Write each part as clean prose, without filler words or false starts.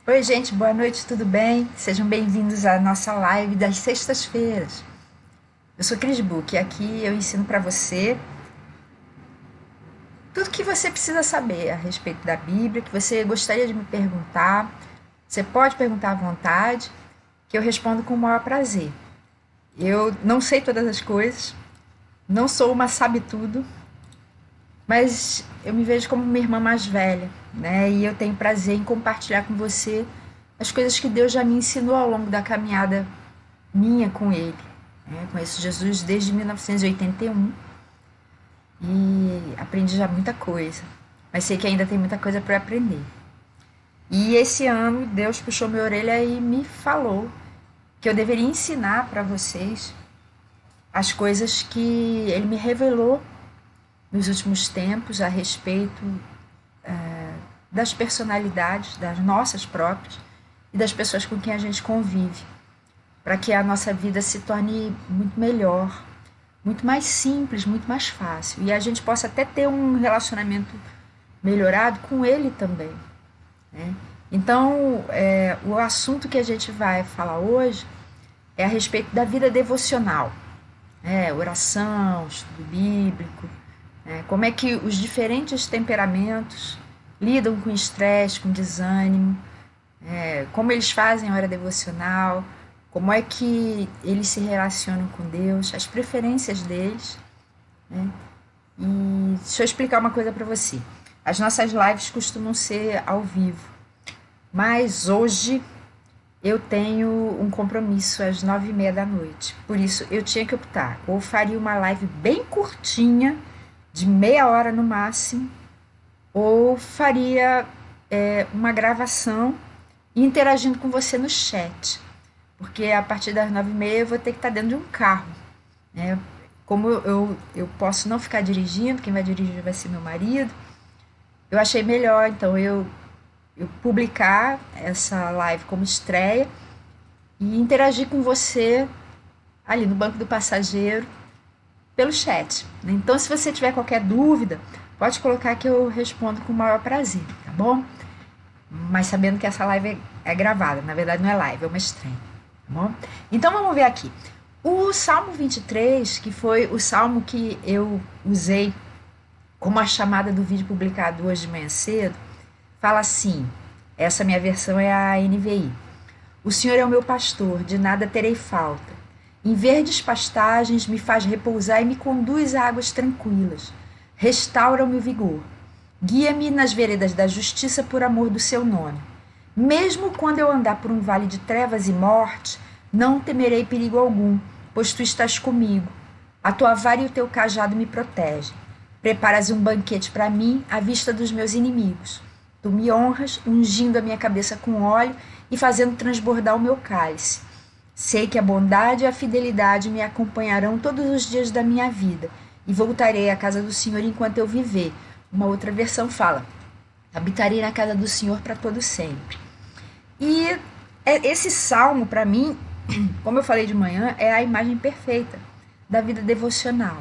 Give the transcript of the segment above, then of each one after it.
Oi, gente, boa noite, tudo bem? Sejam bem-vindos à nossa live das sextas-feiras. Eu sou Cris Book e aqui eu ensino para você tudo que você precisa saber a respeito da Bíblia, que você gostaria de me perguntar. Você pode perguntar à vontade, que eu respondo com o maior prazer. Eu não sei todas as coisas, não sou uma sabe-tudo, mas eu me vejo como uma irmã mais velha, né? E eu tenho prazer em compartilhar com você as coisas que Deus já me ensinou ao longo da caminhada minha com Ele, né? Conheço Jesus desde 1981 e aprendi já muita coisa, mas sei que ainda tem muita coisa para aprender. E esse ano Deus puxou minha orelha e me falou que eu deveria ensinar para vocês as coisas que Ele me revelou nos últimos tempos a respeito das personalidades, das nossas próprias e das pessoas com quem a gente convive, para que a nossa vida se torne muito melhor, muito mais simples, muito mais fácil, e a gente possa até ter um relacionamento melhorado com Ele também, né? Então, o assunto que a gente vai falar hoje é a respeito da vida devocional, oração, estudo bíblico, como é que os diferentes temperamentos lidam com estresse, com desânimo, como eles fazem a hora devocional, como é que eles se relacionam com Deus, as preferências deles, né? E deixa eu explicar uma coisa para você. As nossas lives costumam ser ao vivo, mas hoje eu tenho um compromisso às 9h30 da noite. Por isso eu tinha que optar. Ou faria uma live bem curtinha, de meia hora no máximo, ou faria uma gravação interagindo com você no chat. Porque a partir das 9h30 eu vou ter que estar dentro de um carro, né? Como eu posso não ficar dirigindo, quem vai dirigir vai ser meu marido, eu achei melhor, então, eu publicar essa live como estreia e interagir com você ali no banco do passageiro pelo chat, né? Então, se você tiver qualquer dúvida, pode colocar que eu respondo com o maior prazer, tá bom? Mas sabendo que essa live é gravada, na verdade não é live, é uma estreia, tá bom? Então, vamos ver aqui. O Salmo 23, que foi o salmo que eu usei como a chamada do vídeo publicado hoje de manhã cedo, fala assim, essa minha versão é a NVI. O Senhor é o meu pastor, de nada terei falta. Em verdes pastagens me faz repousar e me conduz a águas tranquilas. Restaura o meu vigor. Guia-me nas veredas da justiça por amor do seu nome. Mesmo quando eu andar por um vale de trevas e morte, não temerei perigo algum, pois tu estás comigo. A tua vara e o teu cajado me protegem. Preparas um banquete para mim à vista dos meus inimigos. Tu me honras, ungindo a minha cabeça com óleo e fazendo transbordar o meu cálice. Sei que a bondade e a fidelidade me acompanharão todos os dias da minha vida e voltarei à casa do Senhor enquanto eu viver. Uma outra versão fala, habitarei na casa do Senhor para todo sempre. E esse salmo, para mim, como eu falei de manhã, é a imagem perfeita da vida devocional,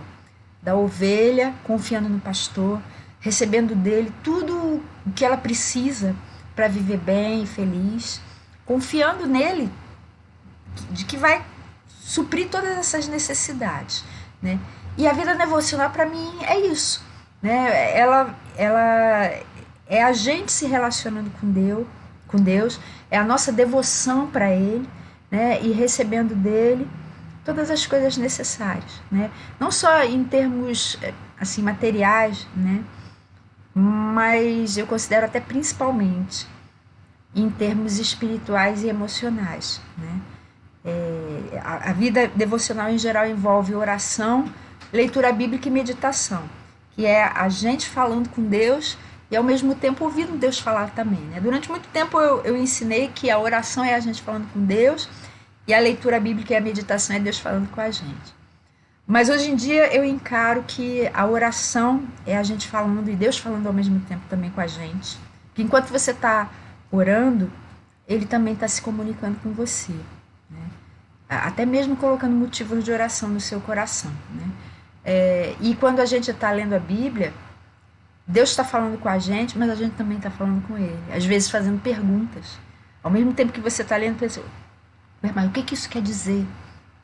da ovelha confiando no pastor, recebendo dele tudo o que ela precisa para viver bem e feliz, confiando nele, de que vai suprir todas essas necessidades, né? E a vida devocional, para mim, é isso, né? Ela é a gente se relacionando com Deus, é a nossa devoção para Ele, né? E recebendo dele todas as coisas necessárias, né? Não só em termos assim materiais, né? Mas eu considero até principalmente em termos espirituais e emocionais, né? A vida devocional em geral envolve oração, leitura bíblica e meditação, que é a gente falando com Deus e ao mesmo tempo ouvindo Deus falar também, né? Durante muito tempo eu ensinei que a oração é a gente falando com Deus e a leitura bíblica e a meditação é Deus falando com a gente. Mas hoje em dia eu encaro que a oração é a gente falando e Deus falando ao mesmo tempo também com a gente. Que enquanto você está orando, Ele também está se comunicando com você, né? Até mesmo colocando motivos de oração no seu coração, né? E quando a gente está lendo a Bíblia, Deus está falando com a gente, mas a gente também está falando com Ele. Às vezes fazendo perguntas, Ao mesmo tempo que você está lendo, pensa, mas o que isso quer dizer?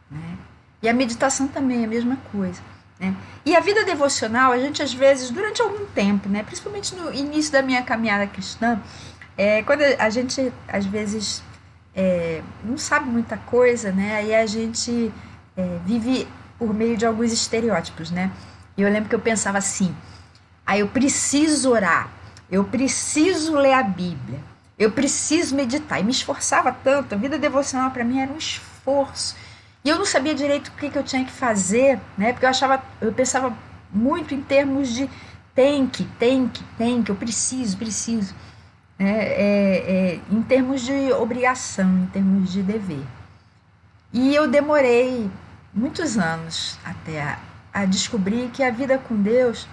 Né? E a meditação também é a mesma coisa. Né? E a vida devocional, a gente às vezes, durante algum tempo, né, principalmente no início da minha caminhada cristã, quando a gente às vezes não sabe muita coisa, né, aí a gente vive por meio de alguns estereótipos. Né? E eu lembro que eu pensava assim, eu preciso orar, eu preciso ler a Bíblia, eu preciso meditar. E me esforçava tanto, a vida devocional para mim era um esforço. E eu não sabia direito o que eu tinha que fazer, né? Porque eu pensava muito em termos de tem que, eu preciso. Em termos de obrigação, em termos de dever. E eu demorei muitos anos até a descobrir que a vida com Deus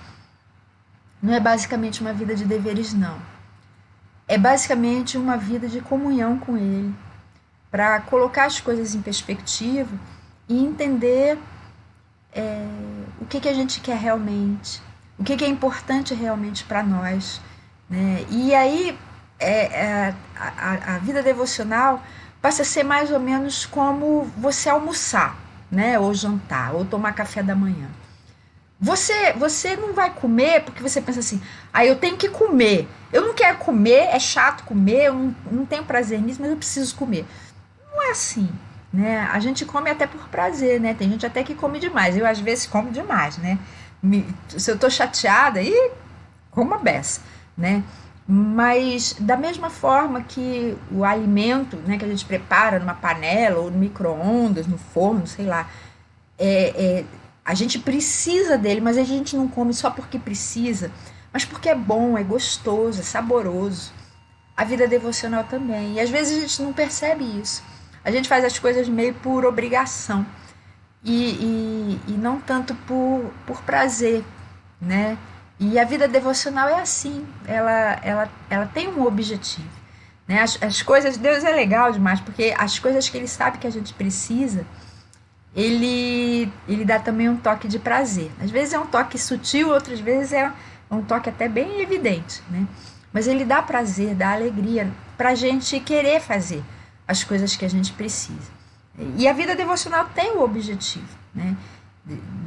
não é basicamente uma vida de deveres, não. É basicamente uma vida de comunhão com Ele, para colocar as coisas em perspectiva e entender o que a gente quer realmente, o que é importante realmente para nós. Né? E aí a vida devocional passa a ser mais ou menos como você almoçar, né? Ou jantar, ou tomar café da manhã. Você não vai comer porque você pensa assim, eu tenho que comer, eu não quero comer, é chato comer, eu não tenho prazer nisso, mas eu preciso comer. Não é assim, né? A gente come até por prazer, né? Tem gente até que come demais. Eu, às vezes, como demais, né? Se eu tô chateada, como a beça, né? Mas, da mesma forma que o alimento, né, que a gente prepara numa panela ou no micro-ondas, no forno, sei lá, a gente precisa dele, mas a gente não come só porque precisa, mas porque é bom, é gostoso, é saboroso. A vida devocional também. E, às vezes, a gente não percebe isso. A gente faz as coisas meio por obrigação e não tanto por prazer, né? E a vida devocional é assim, ela tem um objetivo. Né? As coisas, Deus é legal demais, porque as coisas que Ele sabe que a gente precisa, Ele dá também um toque de prazer. Às vezes é um toque sutil, outras vezes é um toque até bem evidente, né? Mas Ele dá prazer, dá alegria para a gente querer fazer as coisas que a gente precisa. E a vida devocional tem o objetivo, né,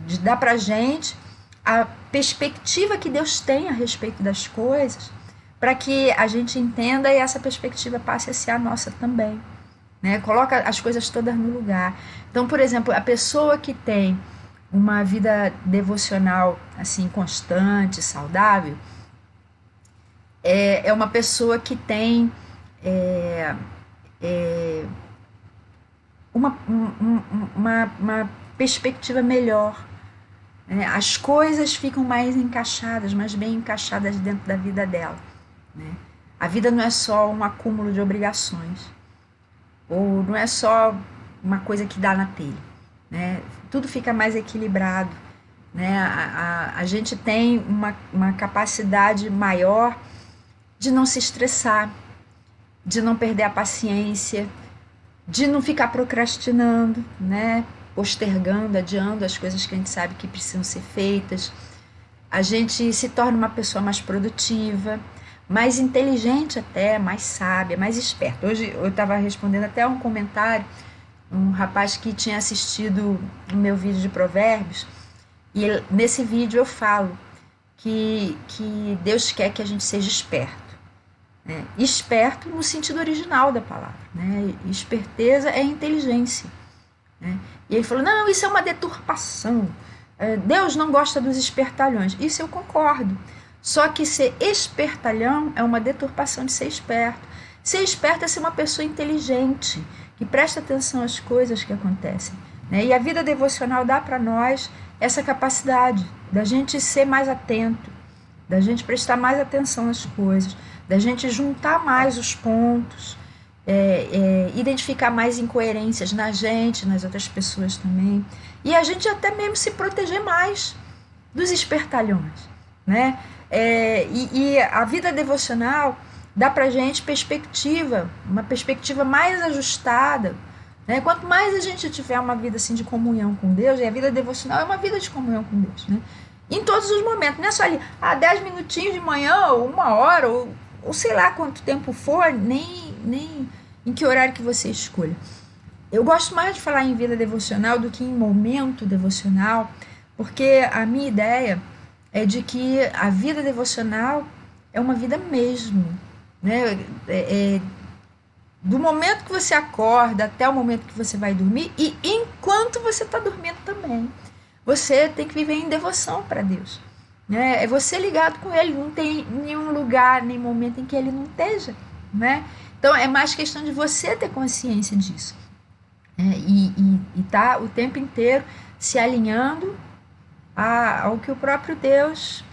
de dar para a gente a perspectiva que Deus tem a respeito das coisas, para que a gente entenda e essa perspectiva passe a ser a nossa também. Né? Coloca as coisas todas no lugar. Então, por exemplo, a pessoa que tem uma vida devocional assim constante, saudável, é uma pessoa que tem uma perspectiva melhor. Né? As coisas ficam mais encaixadas, mais bem encaixadas dentro da vida dela. Né? A vida não é só um acúmulo de obrigações, ou não é só uma coisa que dá na telha. Né? Tudo fica mais equilibrado. Né? A gente tem uma capacidade maior de não se estressar, de não perder a paciência, de não ficar procrastinando, né? Postergando, adiando as coisas que a gente sabe que precisam ser feitas. A gente se torna uma pessoa mais produtiva, mais inteligente até, mais sábia, mais esperta. Hoje eu estava respondendo até um comentário, um rapaz que tinha assistido o meu vídeo de provérbios, e nesse vídeo eu falo que Deus quer que a gente seja esperto. Né? Esperto no sentido original da palavra. Né? Esperteza é inteligência. Né? E ele falou, não, isso é uma deturpação. Deus não gosta dos espertalhões. Isso eu concordo. Só que ser espertalhão é uma deturpação de ser esperto. Ser esperto é ser uma pessoa inteligente, que presta atenção às coisas que acontecem. Né? E a vida devocional dá para nós essa capacidade da gente ser mais atento, da gente prestar mais atenção às coisas, da gente juntar mais os pontos, identificar mais incoerências na gente, nas outras pessoas também, e a gente até mesmo se proteger mais dos espertalhões. Né? E a vida devocional dá pra gente perspectiva, uma perspectiva mais ajustada. Né? Quanto mais a gente tiver uma vida assim, de comunhão com Deus, e a vida devocional é uma vida de comunhão com Deus, né? Em todos os momentos, não é só ali, 10 minutinhos de manhã, ou 1 hora, ou sei lá quanto tempo for, nem em que horário que você escolha. Eu gosto mais de falar em vida devocional do que em momento devocional, porque a minha ideia é de que a vida devocional é uma vida mesmo, né? Do momento que você acorda até o momento que você vai dormir, e enquanto você está dormindo também. Você tem que viver em devoção para Deus, né? É você ligado com Ele, não tem nenhum lugar, nem momento em que Ele não esteja, né? Então é mais questão de você ter consciência disso, né? E tá o tempo inteiro se alinhando ao que o próprio Deus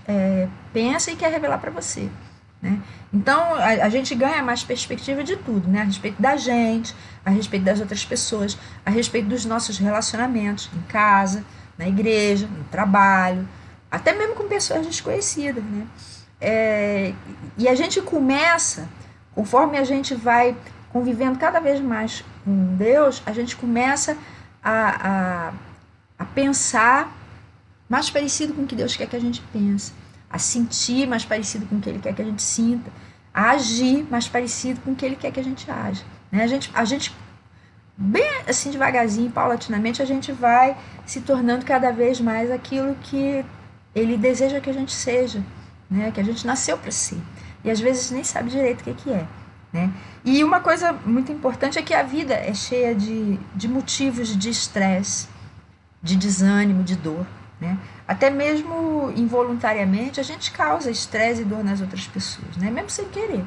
pensa e quer revelar para você, né? Então a gente ganha mais perspectiva de tudo, né? A respeito da gente, a respeito das outras pessoas, a respeito dos nossos relacionamentos em casa, na igreja, no trabalho, até mesmo com pessoas desconhecidas, né? E a gente começa, conforme a gente vai convivendo cada vez mais com Deus, a gente começa a pensar mais parecido com o que Deus quer que a gente pense, a sentir mais parecido com o que Ele quer que a gente sinta, a agir mais parecido com o que Ele quer que a gente age, né? A gente bem assim devagarzinho, paulatinamente, a gente vai se tornando cada vez mais aquilo que Ele deseja que a gente seja, né? Que a gente nasceu para ser. E às vezes nem sabe direito o que é, né? E uma coisa muito importante é que a vida é cheia de motivos de estresse, de desânimo, de dor, né? Até mesmo involuntariamente a gente causa estresse e dor nas outras pessoas, né? Mesmo sem querer,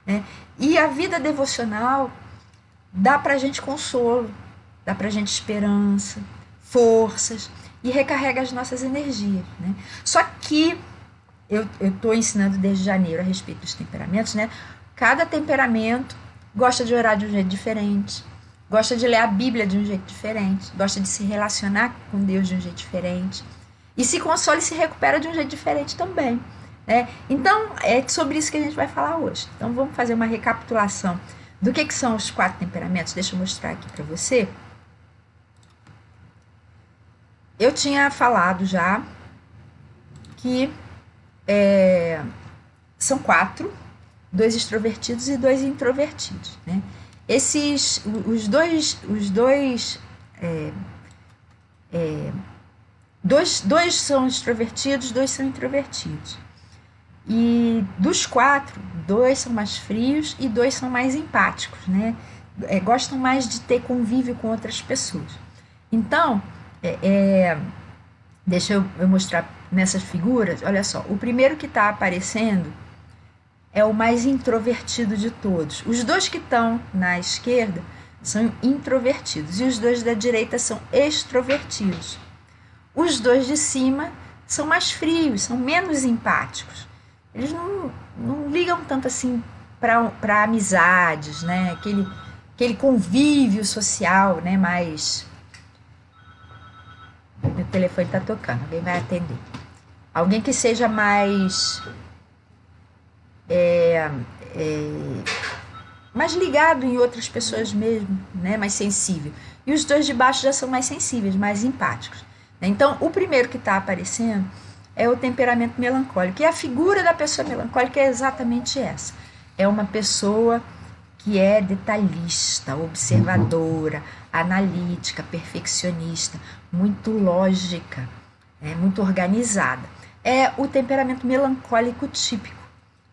né? E a vida devocional dá pra gente consolo, dá pra gente esperança, forças, e recarrega as nossas energias, né? Só que eu estou ensinando desde janeiro a respeito dos temperamentos, né? Cada temperamento gosta de orar de um jeito diferente, gosta de ler a Bíblia de um jeito diferente, gosta de se relacionar com Deus de um jeito diferente, e se consola e se recupera de um jeito diferente também, né? Então é sobre isso que a gente vai falar hoje. Então vamos fazer uma recapitulação do que são os 4 temperamentos. Deixa eu mostrar aqui para você. Eu tinha falado já que são 4, 2 extrovertidos e 2 introvertidos, né? Os dois são extrovertidos, 2 são introvertidos. E dos 4, 2 são mais frios e 2 são mais empáticos, né? Gostam mais de ter convívio com outras pessoas. Então, deixa eu mostrar nessas figuras. Olha só, o primeiro que está aparecendo é o mais introvertido de todos. Os 2 que estão na esquerda são introvertidos e os 2 da direita são extrovertidos. Os 2 de cima são mais frios, são menos empáticos. Eles não ligam tanto assim para amizades, né? Aquele convívio social, né? Mais... Meu telefone está tocando, alguém vai atender. Alguém que seja mais... mais ligado em outras pessoas mesmo, né? Mais sensível. E os 2 de baixo já são mais sensíveis, mais empáticos. Então, o primeiro que está aparecendo é o temperamento melancólico. E a figura da pessoa melancólica é exatamente essa. É uma pessoa que é detalhista, observadora, analítica, perfeccionista, muito lógica, muito organizada. É o temperamento melancólico típico.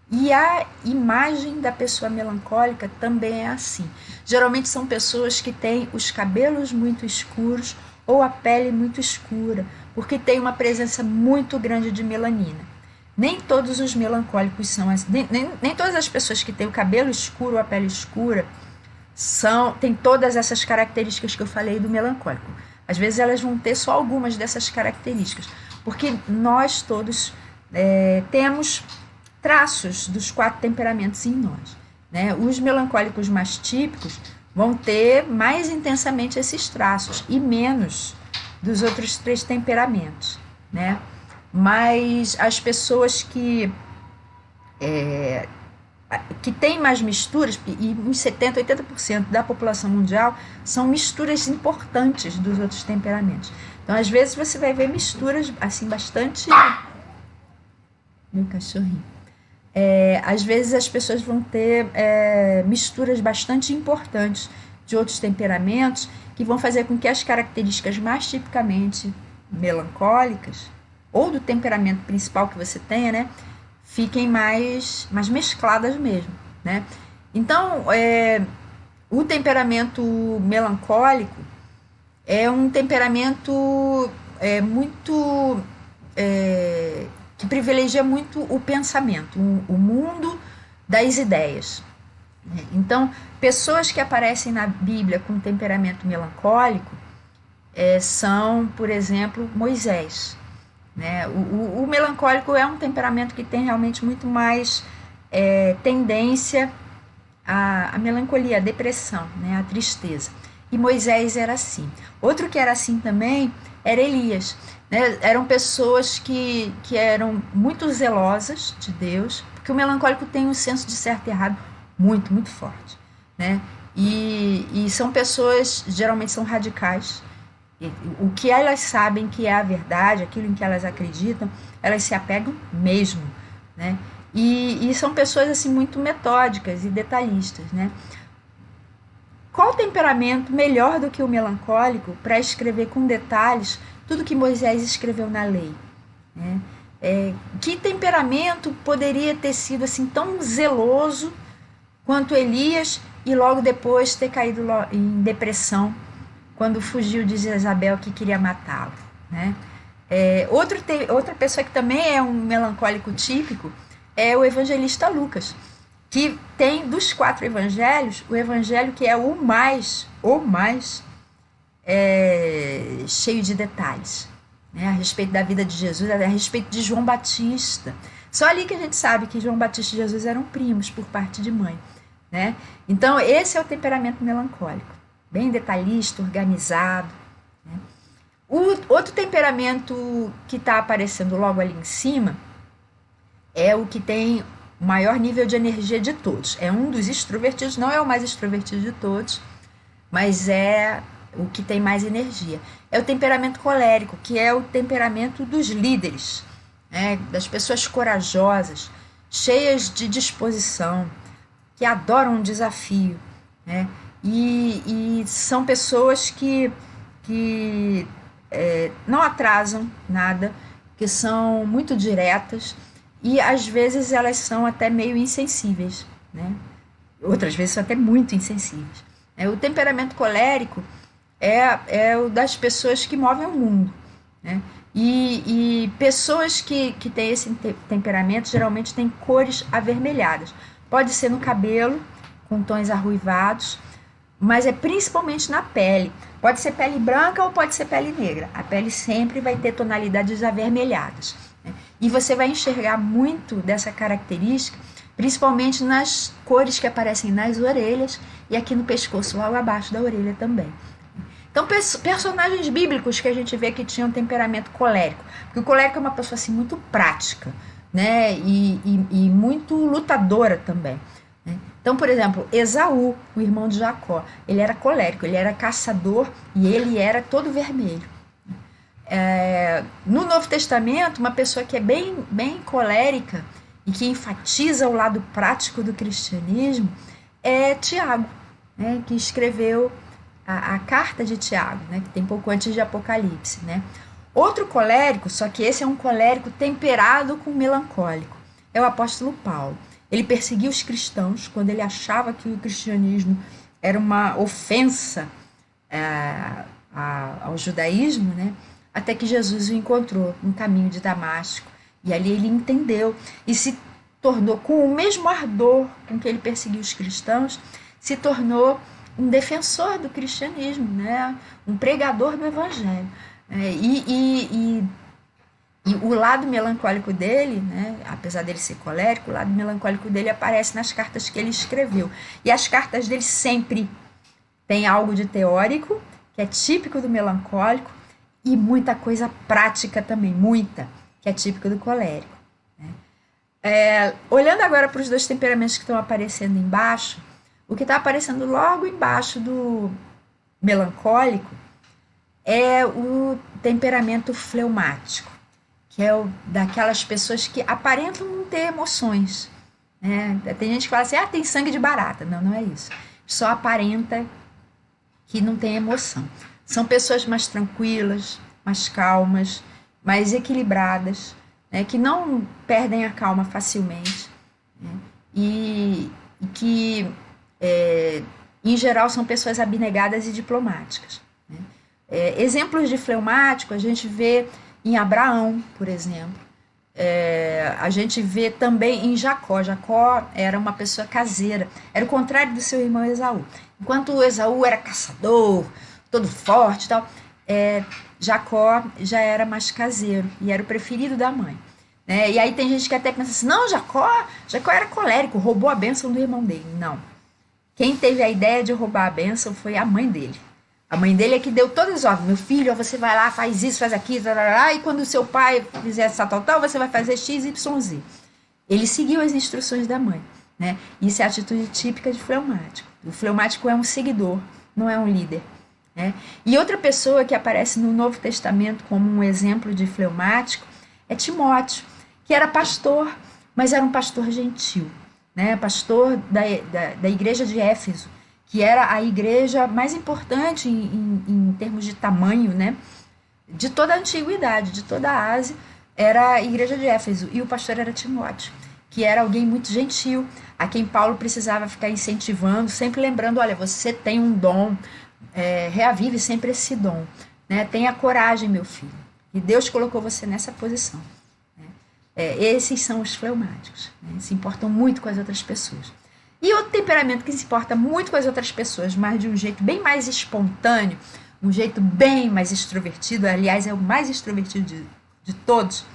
E a imagem da pessoa melancólica também é assim. Geralmente são pessoas que têm os cabelos muito escuros ou a pele muito escura, porque tem uma presença muito grande de melanina. Nem todos os melancólicos são assim, nem todas as pessoas que têm o cabelo escuro ou a pele escura têm todas essas características que eu falei do melancólico. Às vezes elas vão ter só algumas dessas características, porque nós todos temos traços dos 4 temperamentos em nós, né? Os melancólicos mais típicos vão ter mais intensamente esses traços e menos dos outros 3 temperamentos, né? Mas as pessoas que têm mais misturas, e uns 70%, 80% da população mundial são misturas importantes dos outros temperamentos. Então, às vezes, você vai ver misturas assim bastante... Meu cachorrinho. Às vezes as pessoas vão ter misturas bastante importantes de outros temperamentos que vão fazer com que as características mais tipicamente melancólicas ou do temperamento principal que você tenha, né, fiquem mais mescladas mesmo, né? Então, o temperamento melancólico é um temperamento muito que privilegia muito o pensamento, o mundo das ideias. Então, pessoas que aparecem na Bíblia com temperamento melancólico são, por exemplo, Moisés. Né? O melancólico é um temperamento que tem realmente muito mais tendência à melancolia, à depressão, né? À tristeza. E Moisés era assim. Outro que era assim também era Elias. Né? Eram pessoas que eram muito zelosas de Deus, porque o melancólico tem um senso de certo e errado muito, muito forte. Né? E são pessoas, geralmente são radicais. O que elas sabem que é a verdade, aquilo em que elas acreditam, elas se apegam mesmo. Né? E são pessoas assim muito metódicas e detalhistas. Né? Qual temperamento melhor do que o melancólico para escrever com detalhes tudo que Moisés escreveu na lei? Né? Que temperamento poderia ter sido assim tão zeloso quanto Elias e logo depois ter caído em depressão quando fugiu de Jezabel que queria matá-lo? Né? Outra pessoa que também é um melancólico típico é o evangelista Lucas, que tem dos 4 evangelhos, o evangelho que é o mais cheio de detalhes, né, a respeito da vida de Jesus, a respeito de João Batista. Só ali que a gente sabe que João Batista e Jesus eram primos por parte de mãe. Né? Então, esse é o temperamento melancólico, bem detalhista, organizado. Né? O outro temperamento que está aparecendo logo ali em cima é o que tem maior nível de energia de todos. É um dos extrovertidos, não é o mais extrovertido de todos, mas é o que tem mais energia. É o temperamento colérico, que é o temperamento dos líderes, né? Das pessoas corajosas, cheias de disposição, que adoram um desafio. Né? E são pessoas que não atrasam nada, que são muito diretas, e às vezes elas são até meio insensíveis, né? Outras vezes são até muito insensíveis. O temperamento colérico é o das pessoas que movem o mundo. Né? E pessoas que têm esse temperamento geralmente têm cores avermelhadas. Pode ser no cabelo, com tons arruivados, mas é principalmente na pele. Pode ser pele branca ou pode ser pele negra. A pele sempre vai ter tonalidades avermelhadas. E você vai enxergar muito dessa característica, principalmente nas cores que aparecem nas orelhas e aqui no pescoço, logo abaixo da orelha também. Então, personagens bíblicos que a gente vê que tinham temperamento colérico. Porque o colérico é uma pessoa assim, muito prática, né? E muito lutadora também. Né? Então, por exemplo, Esaú, o irmão de Jacó, ele era colérico, ele era caçador e ele era todo vermelho. No Novo Testamento, uma pessoa que é bem colérica e que enfatiza o lado prático do cristianismo é Tiago, né, que escreveu a carta de Tiago, né, que tem pouco antes de Apocalipse. Né. Outro colérico, só que esse é um colérico temperado com melancólico, é o apóstolo Paulo. Ele perseguiu os cristãos quando ele achava que o cristianismo era uma ofensa ao judaísmo, né, até que Jesus o encontrou no caminho de Damasco. E ali ele entendeu e se tornou, com o mesmo ardor com que ele perseguiu os cristãos, se tornou um defensor do cristianismo, né? Um pregador do evangelho. E o lado melancólico dele, né? Apesar dele ser colérico, o lado melancólico dele aparece nas cartas que ele escreveu. E as cartas dele sempre têm algo de teórico, que é típico do melancólico, e muita coisa prática também, muita, que é típico do colérico. Né? Olhando agora para os 2 temperamentos que estão aparecendo embaixo, o que está aparecendo logo embaixo do melancólico é o temperamento fleumático, que é o daquelas pessoas que aparentam não ter emoções, né? Tem gente que fala assim, tem sangue de barata. Não, não é isso. Só aparenta que não tem emoção. São pessoas mais tranquilas, mais calmas, mais equilibradas, né? Que não perdem a calma facilmente, né? E que, em geral, são pessoas abnegadas e diplomáticas, né? Exemplos de fleumático a gente vê em Abraão, por exemplo. A gente vê também em Jacó. Jacó era uma pessoa caseira, era o contrário do seu irmão Esaú. Enquanto o Esaú era caçador, todo forte e tal, Jacó já era mais caseiro e era o preferido da mãe, né? E aí tem gente que até pensa assim, não, Jacó era colérico, roubou a bênção do irmão dele. Não. Quem teve a ideia de roubar a bênção foi a mãe dele. A mãe dele é que deu todas as ordens. Meu filho, você vai lá, faz isso, faz aquilo, e quando o seu pai fizer essa tal, você vai fazer X, Y, Z. Ele seguiu as instruções da mãe, né? Isso é a atitude típica de fleumático. O fleumático é um seguidor, não é um líder, né? E outra pessoa que aparece no Novo Testamento como um exemplo de fleumático é Timóteo, que era pastor, mas era um pastor gentil, né? Pastor da igreja de Éfeso, que era a igreja mais importante em termos de tamanho, né? De toda a antiguidade, de toda a Ásia, era a igreja de Éfeso. E o pastor era Timóteo, que era alguém muito gentil, a quem Paulo precisava ficar incentivando, sempre lembrando, olha, você tem um dom, reavive sempre esse dom, né? Tenha coragem, meu filho, e Deus colocou você nessa posição, né? Esses são os fleumáticos, né? Se importam muito com as outras pessoas. E outro temperamento que se importa muito com as outras pessoas, mas de um jeito bem mais espontâneo, um jeito bem mais extrovertido, aliás, é o mais extrovertido de todos,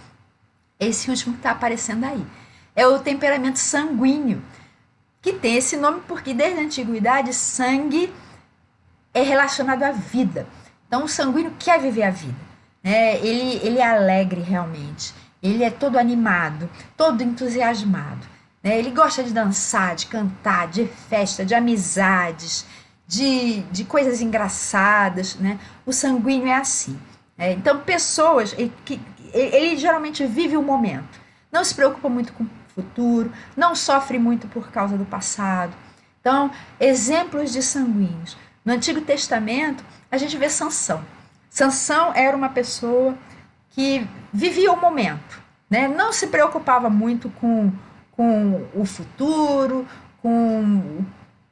esse último que está aparecendo aí. É o temperamento sanguíneo, que tem esse nome porque desde a antiguidade sangue é relacionado à vida. Então o sanguíneo quer viver a vida, né? Ele é alegre realmente, ele é todo animado, todo entusiasmado, né? Ele gosta de dançar, de cantar, de festa, de amizades, de coisas engraçadas, né? O sanguíneo é assim. Então pessoas, ele geralmente vive o momento, não se preocupa muito com futuro, não sofre muito por causa do passado. Então, exemplos de sanguíneos. No Antigo Testamento, a gente vê Sansão. Sansão era uma pessoa que vivia o momento, né? Não se preocupava muito com o futuro, com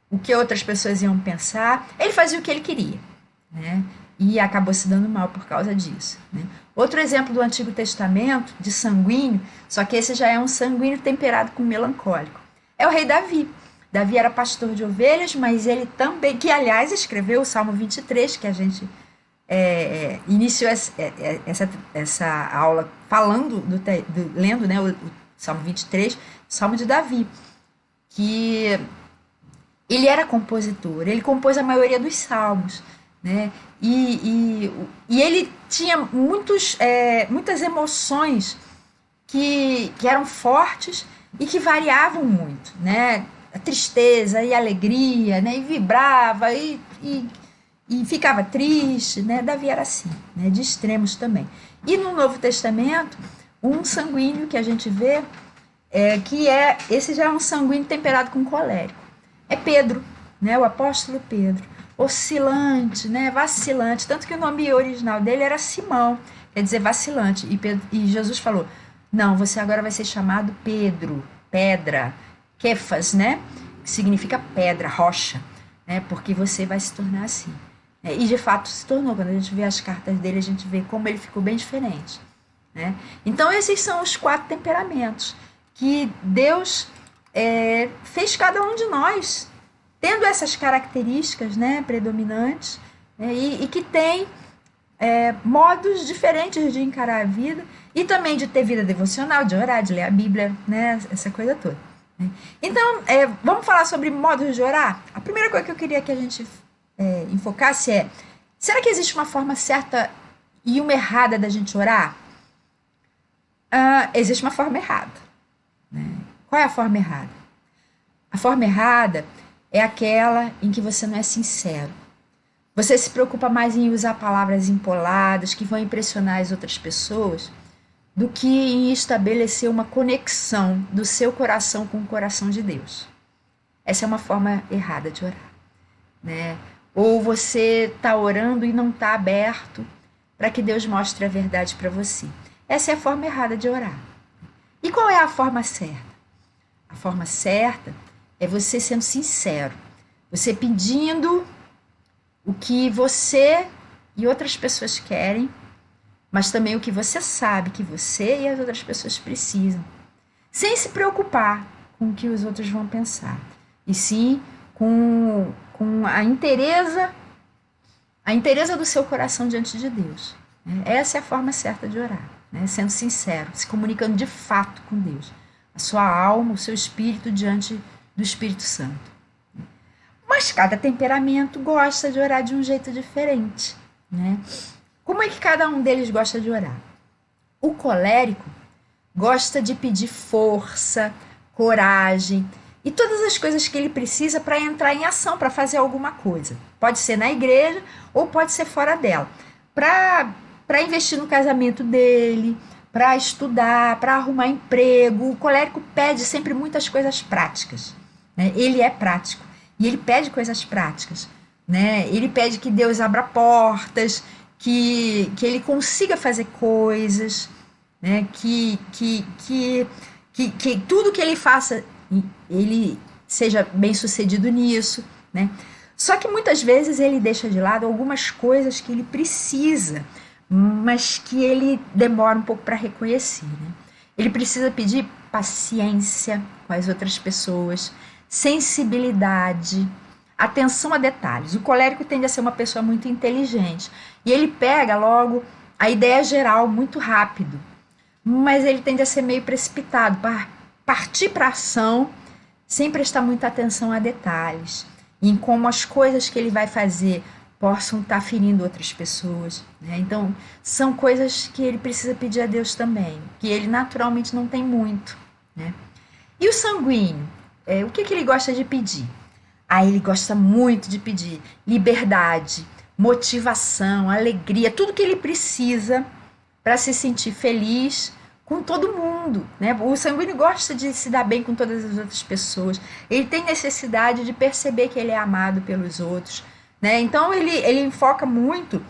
o que outras pessoas iam pensar. Ele fazia o que ele queria, né? E acabou se dando mal por causa disso, né? Outro exemplo do Antigo Testamento, de sanguíneo, só que esse já é um sanguíneo temperado com melancólico, é o rei Davi. Davi era pastor de ovelhas, mas ele também, que aliás escreveu o Salmo 23, que a gente iniciou essa aula falando, lendo, né, o Salmo 23, o Salmo de Davi, que ele era compositor, ele compôs a maioria dos salmos, né? E ele tinha muitas emoções que eram fortes e que variavam muito, né? A tristeza e a alegria, né? E vibrava e ficava triste, né? Davi era assim, né? De extremos também. E no Novo Testamento, um sanguíneo que a gente vê, esse já é um sanguíneo temperado com colérico. É Pedro, né? O apóstolo Pedro. Oscilante, né? Vacilante, tanto que o nome original dele era Simão, quer dizer vacilante, e Jesus falou, não, você agora vai ser chamado Pedro, pedra, Kefas, né? Que significa pedra, rocha, né? Porque você vai se tornar assim. E de fato se tornou. Quando a gente vê as cartas dele, a gente vê como ele ficou bem diferente, né? Então esses são os 4 temperamentos que Deus fez cada um de nós tendo essas características, né, predominantes, né, e que tem modos diferentes de encarar a vida e também de ter vida devocional, de orar, de ler a Bíblia, né, essa coisa toda, né? Então, vamos falar sobre modos de orar? A primeira coisa que eu queria que a gente enfocasse será que existe uma forma certa e uma errada da gente orar? Existe uma forma errada, né? Qual é a forma errada? A forma errada é aquela em que você não é sincero. Você se preocupa mais em usar palavras empoladas que vão impressionar as outras pessoas do que em estabelecer uma conexão do seu coração com o coração de Deus. Essa é uma forma errada de orar, né? Ou você está orando e não está aberto para que Deus mostre a verdade para você. Essa é a forma errada de orar. E qual é a forma certa? A forma certa é você sendo sincero, você pedindo o que você e outras pessoas querem, mas também o que você sabe que você e as outras pessoas precisam, sem se preocupar com o que os outros vão pensar, e sim com a inteireza do seu coração diante de Deus. Essa é a forma certa de orar, né? Sendo sincero, se comunicando de fato com Deus, a sua alma, o seu espírito diante do Espírito Santo. Mas cada temperamento gosta de orar de um jeito diferente, né? Como é que cada um deles gosta de orar? O colérico gosta de pedir força, coragem e todas as coisas que ele precisa para entrar em ação, para fazer alguma coisa. Pode ser na igreja ou pode ser fora dela. Para investir no casamento dele, para estudar, para arrumar emprego. O colérico pede sempre muitas coisas práticas, né? Ele é prático e ele pede coisas práticas, né? Ele pede que Deus abra portas, que ele consiga fazer coisas, né? Que tudo que ele faça, ele seja bem sucedido nisso, né? Só que muitas vezes ele deixa de lado algumas coisas que ele precisa, mas que ele demora um pouco para reconhecer, né? Ele precisa pedir paciência com as outras pessoas, sensibilidade, atenção a detalhes. O colérico tende a ser uma pessoa muito inteligente e ele pega logo a ideia geral muito rápido, mas ele tende a ser meio precipitado, para partir para a ação sem prestar muita atenção a detalhes, em como as coisas que ele vai fazer possam estar ferindo outras pessoas, né? Então, são coisas que ele precisa pedir a Deus também, que ele naturalmente não tem muito, né? E o sanguíneo, o que ele gosta de pedir? Ele gosta muito de pedir liberdade, motivação, alegria, tudo que ele precisa para se sentir feliz com todo mundo, né? O sanguíneo gosta de se dar bem com todas as outras pessoas. Ele tem necessidade de perceber que ele é amado pelos outros, né? Então ele enfoca muito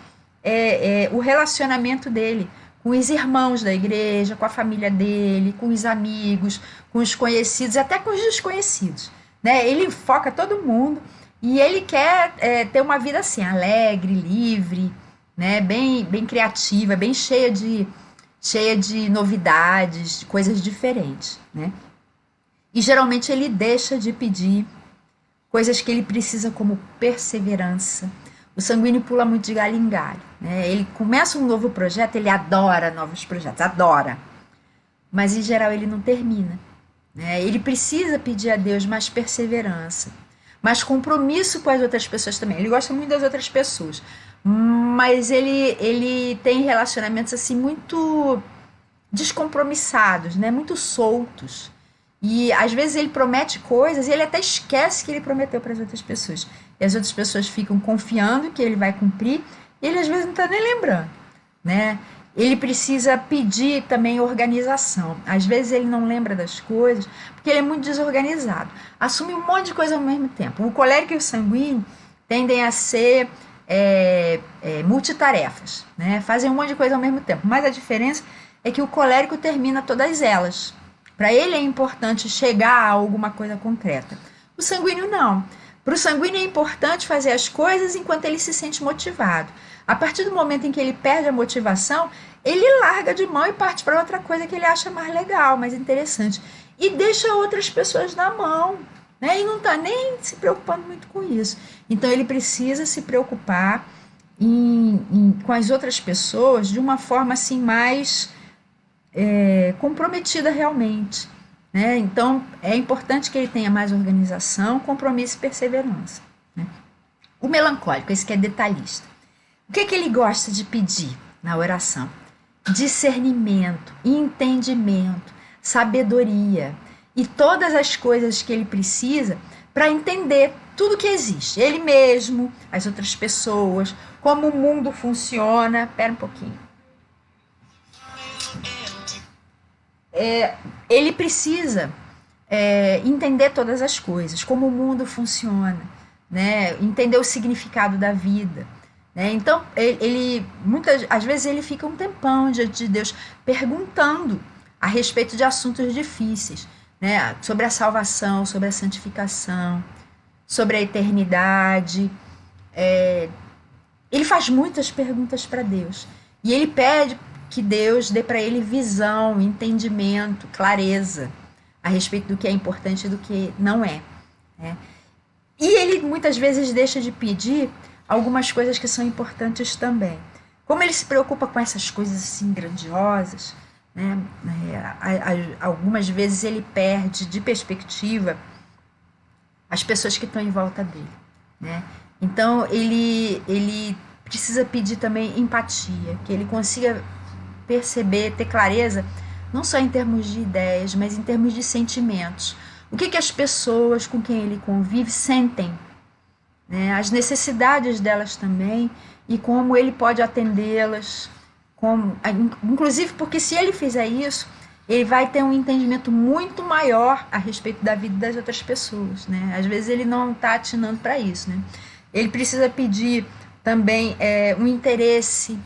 o relacionamento dele com os irmãos da igreja, com a família dele, com os amigos, com os conhecidos, até com os desconhecidos, né? Ele enfoca todo mundo e ele quer ter uma vida assim, alegre, livre, né? Bem criativa, bem cheia de novidades, de coisas diferentes, né? E geralmente ele deixa de pedir coisas que ele precisa, como perseverança. O sanguíneo pula muito de galho em galho, né? Ele começa um novo projeto, ele adora novos projetos, adora. Mas em geral ele não termina, né? Ele precisa pedir a Deus mais perseverança, mais compromisso com as outras pessoas também. Ele gosta muito das outras pessoas, mas ele tem relacionamentos assim muito descompromissados, né? Muito soltos. E às vezes ele promete coisas e ele até esquece que ele prometeu para as outras pessoas. E as outras pessoas ficam confiando que ele vai cumprir e ele às vezes não está nem lembrando, né? Ele precisa pedir também organização. Às vezes ele não lembra das coisas porque ele é muito desorganizado. Assume um monte de coisa ao mesmo tempo. O colérico e o sanguíneo tendem a ser multitarefas, né? Fazem um monte de coisa ao mesmo tempo. Mas a diferença é que o colérico termina todas elas. Para ele é importante chegar a alguma coisa concreta. O sanguíneo não. Para o sanguíneo é importante fazer as coisas enquanto ele se sente motivado. A partir do momento em que ele perde a motivação, ele larga de mão e parte para outra coisa que ele acha mais legal, mais interessante. E deixa outras pessoas na mão, né? E não está nem se preocupando muito com isso. Então ele precisa se preocupar com as outras pessoas de uma forma assim mais comprometida realmente, né? Então é importante que ele tenha mais organização, compromisso e perseverança, né? O melancólico, esse que é detalhista, o que ele gosta de pedir na oração? Discernimento, entendimento, sabedoria e todas as coisas que ele precisa para entender tudo que existe, ele mesmo, as outras pessoas, como o mundo funciona. Espera um pouquinho. ele precisa entender todas as coisas, como o mundo funciona, né? Entender o significado da vida. Né? Então, às vezes ele fica um tempão diante de Deus perguntando a respeito de assuntos difíceis, né? Sobre a salvação, sobre a santificação, sobre a eternidade. Ele faz muitas perguntas para Deus e ele pede que Deus dê para ele visão, entendimento, clareza a respeito do que é importante e do que não é. Né? E ele muitas vezes deixa de pedir algumas coisas que são importantes também. Como ele se preocupa com essas coisas assim grandiosas, né? Algumas vezes ele perde de perspectiva as pessoas que estão em volta dele. Né? Então ele precisa pedir também empatia, que ele consiga perceber, ter clareza, não só em termos de ideias, mas em termos de sentimentos. O que as pessoas com quem ele convive sentem, né? As necessidades delas também e como ele pode atendê-las, inclusive porque se ele fizer isso, ele vai ter um entendimento muito maior a respeito da vida das outras pessoas. Né? Às vezes ele não está atinando para isso. Né? Ele precisa pedir também um interesse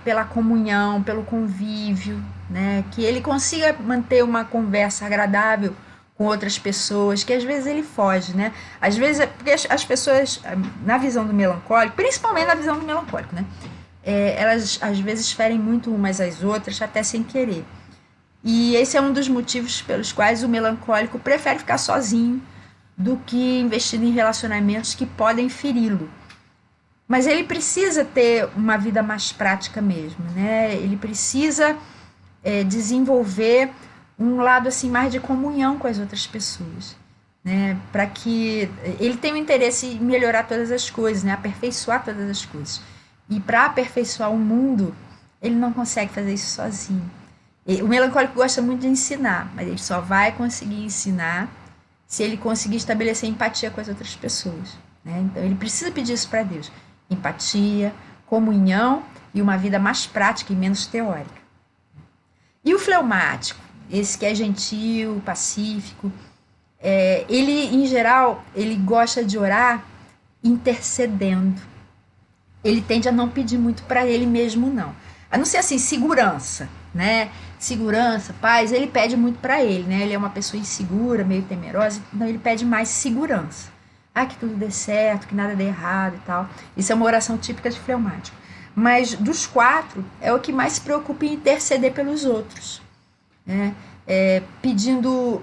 pela comunhão, pelo convívio, né? Que ele consiga manter uma conversa agradável com outras pessoas, que às vezes ele foge, né? Às vezes, porque as pessoas, na visão do melancólico, principalmente na visão do melancólico, né? Elas às vezes ferem muito umas às outras, até sem querer. E esse é um dos motivos pelos quais o melancólico prefere ficar sozinho do que investir em relacionamentos que podem feri-lo. Mas ele precisa ter uma vida mais prática mesmo, né? Ele precisa desenvolver um lado assim mais de comunhão com as outras pessoas, né? Para que ele tenha um interesse em melhorar todas as coisas, né? Aperfeiçoar todas as coisas. E para aperfeiçoar o mundo, ele não consegue fazer isso sozinho. O melancólico gosta muito de ensinar, mas ele só vai conseguir ensinar se ele conseguir estabelecer empatia com as outras pessoas. Né? Então ele precisa pedir isso para Deus. Empatia, comunhão e uma vida mais prática e menos teórica. E o fleumático, esse que é gentil, pacífico, ele, em geral, ele gosta de orar intercedendo. Ele tende a não pedir muito para ele mesmo, não. A não ser assim, segurança, né? Segurança, paz, ele pede muito para ele, né? Ele é uma pessoa insegura, meio temerosa, então ele pede mais segurança. Que tudo dê certo, que nada dê errado e tal. Isso é uma oração típica de fleumático. Mas dos 4, é o que mais se preocupa em interceder pelos outros. Né? Pedindo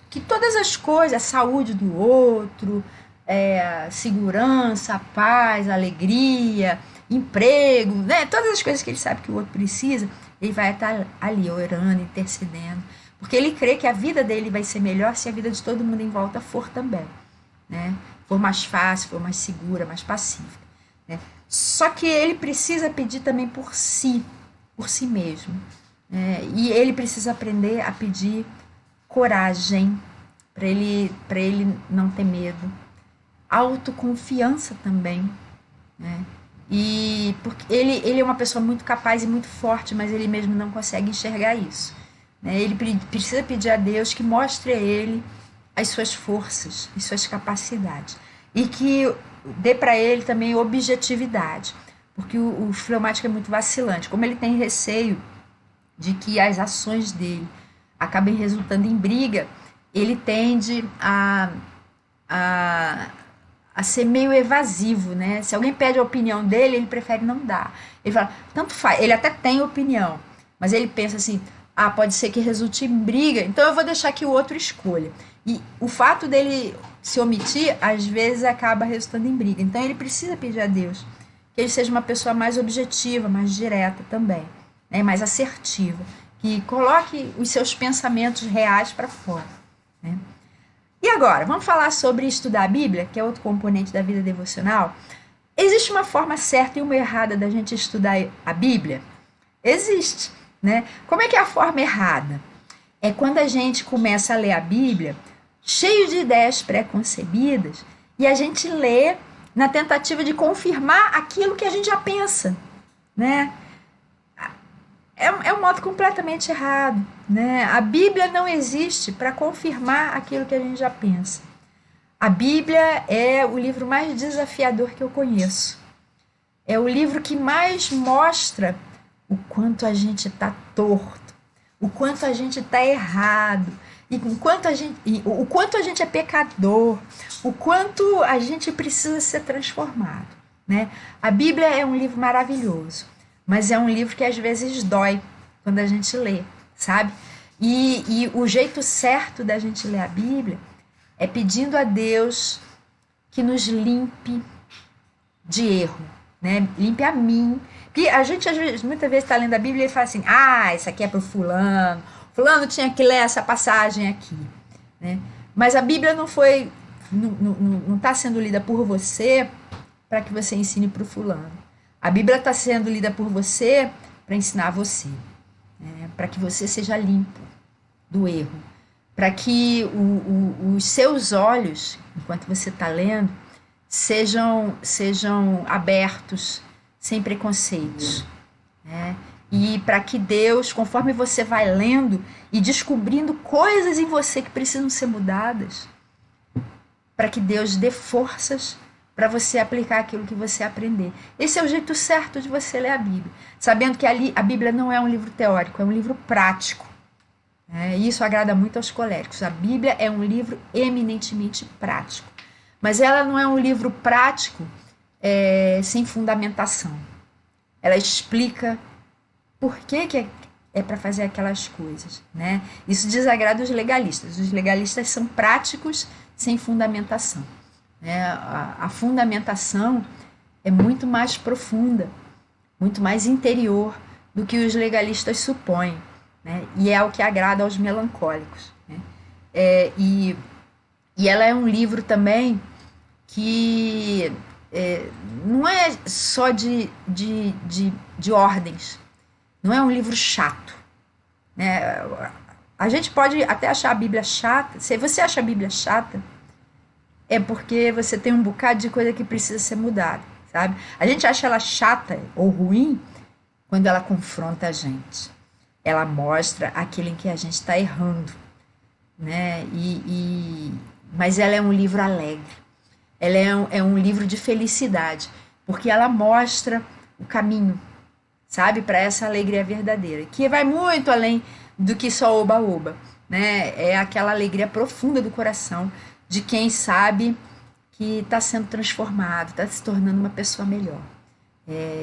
que todas as coisas, a saúde do outro, a segurança, a paz, a alegria, emprego, né? Todas as coisas que ele sabe que o outro precisa, ele vai estar ali orando, intercedendo. Porque ele crê que a vida dele vai ser melhor se a vida de todo mundo em volta for também. Né? For mais fácil, for mais segura, mais pacífica. Né? Só que ele precisa pedir também por si mesmo. Né? E ele precisa aprender a pedir coragem, para ele não ter medo. Autoconfiança também. Né? E porque ele é uma pessoa muito capaz e muito forte, mas ele mesmo não consegue enxergar isso. Ele precisa pedir a Deus que mostre a ele as suas forças e suas capacidades. E que dê para ele também objetividade. Porque o fleumático é muito vacilante. Como ele tem receio de que as ações dele acabem resultando em briga, ele tende a ser meio evasivo. Né? Se alguém pede a opinião dele, ele prefere não dar. Ele fala, tanto faz. Ele até tem opinião, mas ele pensa assim, pode ser que resulte em briga, então eu vou deixar que o outro escolha. E o fato dele se omitir, às vezes, acaba resultando em briga. Então ele precisa pedir a Deus que ele seja uma pessoa mais objetiva, mais direta também, né? Mais assertiva, que coloque os seus pensamentos reais para fora. Né? E agora, vamos falar sobre estudar a Bíblia, que é outro componente da vida devocional. Existe uma forma certa e uma errada da gente estudar a Bíblia? Existe. Né? Como é que é a forma errada? É quando a gente começa a ler a Bíblia cheio de ideias pré-concebidas e a gente lê na tentativa de confirmar aquilo que a gente já pensa. Né? é um modo completamente errado, né? A Bíblia não existe para confirmar aquilo que a gente já pensa. A Bíblia é o livro mais desafiador que eu conheço. É o livro que mais mostra o quanto a gente está torto, o quanto a gente está errado, e o quanto a gente é pecador, o quanto a gente precisa ser transformado, né? A Bíblia é um livro maravilhoso, mas é um livro que às vezes dói quando a gente lê, sabe? E o jeito certo da gente ler a Bíblia é pedindo a Deus que nos limpe de erro, né? Limpe a mim. Porque a gente, às vezes, muitas vezes está lendo a Bíblia e fala assim, isso aqui é para o fulano, fulano tinha que ler essa passagem aqui, né? Mas a Bíblia não está sendo lida por você para que você ensine para o fulano. A Bíblia está sendo lida por você para ensinar você, né? Para que você seja limpo do erro, para que os seus olhos, enquanto você está lendo, sejam abertos, sem preconceitos, né? E para que Deus, conforme você vai lendo e descobrindo coisas em você que precisam ser mudadas, para que Deus dê forças para você aplicar aquilo que você aprender. Esse é o jeito certo de você ler a Bíblia, sabendo que a Bíblia não é um livro teórico, é um livro prático. Isso agrada muito aos coléricos. A Bíblia é um livro eminentemente prático, mas ela não é um livro prático sem fundamentação. Ela explica por que é para fazer aquelas coisas, né? Isso desagrada os legalistas. Os legalistas são práticos sem fundamentação, né? A fundamentação é muito mais profunda, muito mais interior do que os legalistas supõem, né? E é o que agrada aos melancólicos, né? E ela é um livro também que não é só de ordens, não é um livro chato, né? A gente pode até achar a Bíblia chata. Se você acha a Bíblia chata, é porque você tem um bocado de coisa que precisa ser mudada, sabe? A gente acha ela chata ou ruim quando ela confronta a gente. Ela mostra aquilo em que a gente está errando, né? Mas ela é um livro alegre. Ela é um livro de felicidade, porque ela mostra o caminho, sabe, para essa alegria verdadeira, que vai muito além do que só oba-oba, né? É aquela alegria profunda do coração de quem sabe que está sendo transformado, está se tornando uma pessoa melhor,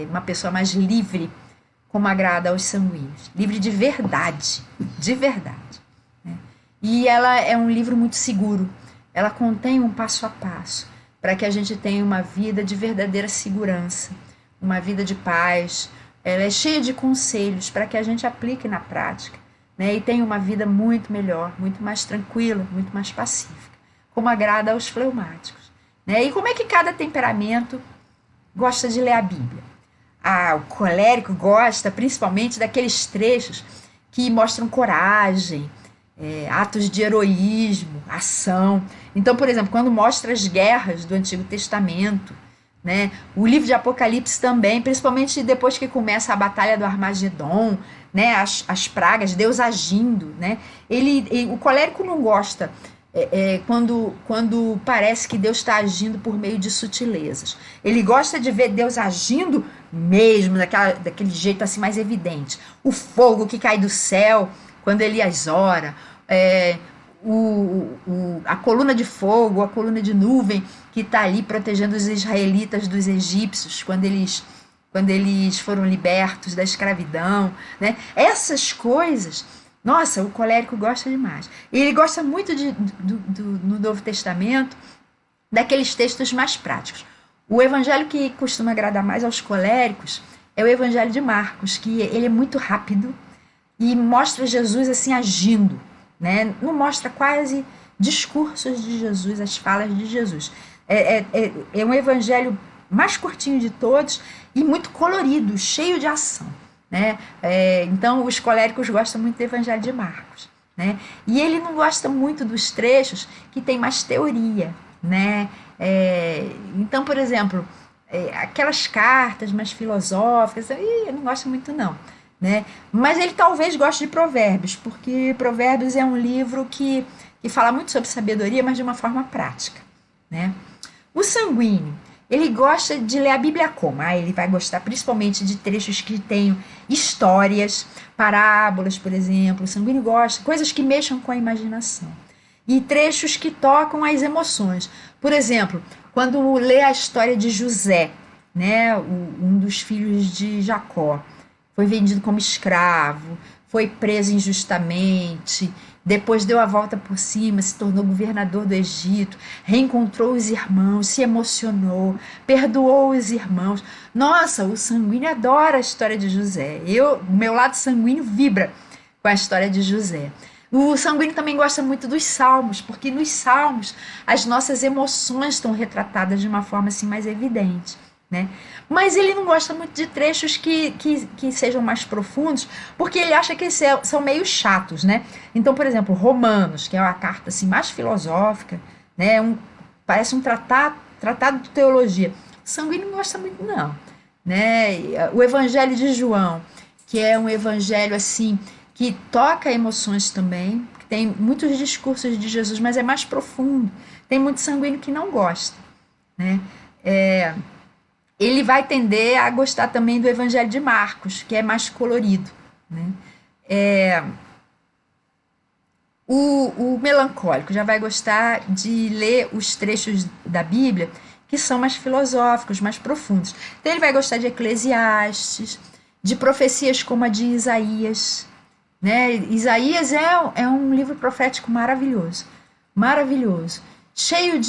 uma pessoa mais livre, como agrada aos sanguíneos, livre de verdade, né? E ela é um livro muito seguro, ela contém um passo a passo, para que a gente tenha uma vida de verdadeira segurança, uma vida de paz. Ela é cheia de conselhos para que a gente aplique na prática, né? E tenha uma vida muito melhor, muito mais tranquila, muito mais pacífica, como agrada aos fleumáticos, né? E como é que cada temperamento gosta de ler a Bíblia? O colérico gosta principalmente daqueles trechos que mostram coragem, atos de heroísmo, ação. Então, por exemplo, quando mostra as guerras do Antigo Testamento, né? O livro de Apocalipse também, principalmente depois que começa a batalha do Armagedon, né? As pragas, Deus agindo, né? O colérico não gosta quando parece que Deus está agindo por meio de sutilezas. Ele gosta de ver Deus agindo mesmo, daquele jeito assim mais evidente. O fogo que cai do céu quando Elias ora, a coluna de fogo, a coluna de nuvem que está ali protegendo os israelitas dos egípcios quando eles foram libertos da escravidão, né? Essas coisas, nossa, o colérico gosta demais. E ele gosta muito no Novo Testamento daqueles textos mais práticos. O evangelho que costuma agradar mais aos coléricos é o evangelho de Marcos, que ele é muito rápido e mostra Jesus assim agindo, né? Não mostra quase discursos de Jesus, as falas de Jesus. É um evangelho mais curtinho de todos e muito colorido, cheio de ação, né? Então os coléricos gostam muito do evangelho de Marcos, né? E ele não gosta muito dos trechos que tem mais teoria, né? Então, por exemplo, aquelas cartas mais filosóficas, eu não gosto muito não, né? Mas ele talvez goste de Provérbios, porque Provérbios é um livro que fala muito sobre sabedoria, mas de uma forma prática, né? O sanguíneo, ele gosta de ler a Bíblia como? Ele vai gostar principalmente de trechos que tenham histórias, parábolas, por exemplo. O sanguíneo gosta, coisas que mexam com a imaginação. E trechos que tocam as emoções. Por exemplo, quando lê a história de José, né, um dos filhos de Jacó, foi vendido como escravo, foi preso injustamente, depois deu a volta por cima, se tornou governador do Egito, reencontrou os irmãos, se emocionou, perdoou os irmãos. Nossa, o sanguíneo adora a história de José. O meu lado sanguíneo vibra com a história de José. O sanguíneo também gosta muito dos salmos, porque nos salmos as nossas emoções estão retratadas de uma forma assim mais evidente, né? Mas ele não gosta muito de trechos que sejam mais profundos, porque ele acha que são meio chatos, né? Então, por exemplo, Romanos, que é uma carta assim, mais filosófica, né? Parece um tratado de teologia. O sanguíneo não gosta muito, não, né? O Evangelho de João, que é um evangelho assim que toca emoções também, que tem muitos discursos de Jesus, mas é mais profundo. Tem muito sanguíneo que não gosta, né? Ele vai tender a gostar também do Evangelho de Marcos, que é mais colorido, né? O melancólico já vai gostar de ler os trechos da Bíblia que são mais filosóficos, mais profundos. Então ele vai gostar de Eclesiastes, de profecias como a de Isaías, né? Isaías é um livro profético maravilhoso, maravilhoso, cheio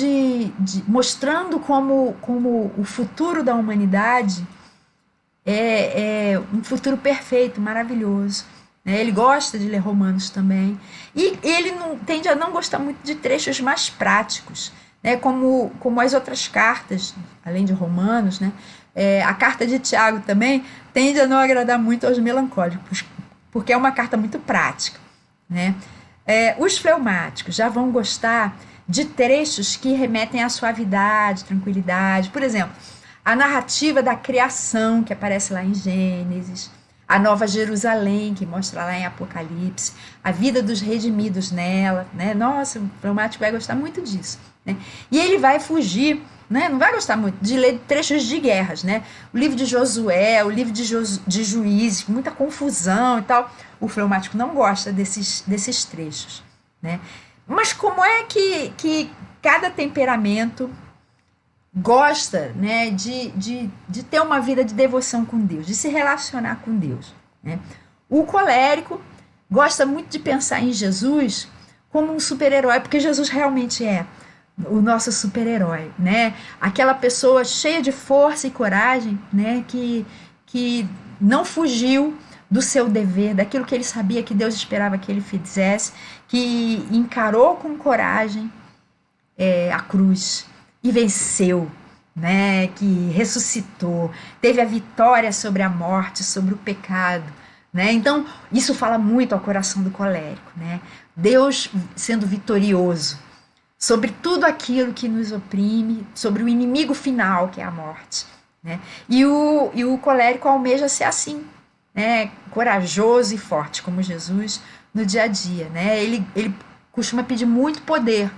mostrando como o futuro da humanidade é um futuro perfeito, maravilhoso, né? Ele gosta de ler Romanos também, e ele tende a não gostar muito de trechos mais práticos, né? Como as outras cartas, além de Romanos, né? A carta de Tiago também tende a não agradar muito aos melancólicos, porque é uma carta muito prática, né? Os fleumáticos já vão gostar de trechos que remetem à suavidade, tranquilidade. Por exemplo, a narrativa da criação, que aparece lá em Gênesis, a Nova Jerusalém, que mostra lá em Apocalipse, a vida dos redimidos nela, né? Nossa, o fleumático vai gostar muito disso, né? E ele vai fugir, né? Não vai gostar muito de ler trechos de guerras, né? O livro de Josué, o livro de Juízes, muita confusão e tal. O fleumático não gosta desses trechos, né? Mas como é que cada temperamento gosta, né, de ter uma vida de devoção com Deus, de se relacionar com Deus, né? O colérico gosta muito de pensar em Jesus como um super-herói, porque Jesus realmente é o nosso super-herói, né? Aquela pessoa cheia de força e coragem, né, que não fugiu do seu dever, daquilo que ele sabia que Deus esperava que ele fizesse, que encarou com coragem a cruz e venceu, né? Que ressuscitou, teve a vitória sobre a morte, sobre o pecado, né? Então, isso fala muito ao coração do colérico, né? Deus sendo vitorioso sobre tudo aquilo que nos oprime, sobre o inimigo final, que é a morte, né? E o colérico almeja ser assim, né? Corajoso e forte, como Jesus no dia a dia, né? Ele costuma pedir muito poder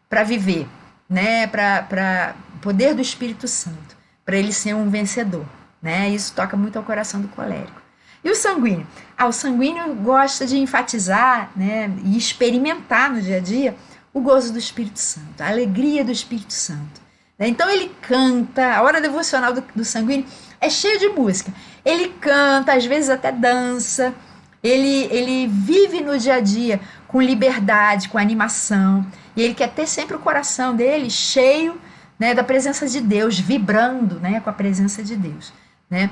para viver, né? Para poder do Espírito Santo, para ele ser um vencedor, né? Isso toca muito ao coração do colérico. E o sanguíneo? O sanguíneo gosta de enfatizar, né, e experimentar no dia a dia o gozo do Espírito Santo, a alegria do Espírito Santo, né? Então ele canta, a hora devocional do sanguíneo é cheia de música. Ele canta, às vezes até dança, ele vive no dia a dia com liberdade, com animação, e ele quer ter sempre o coração dele cheio, né, da presença de Deus, vibrando, né, com a presença de Deus, né?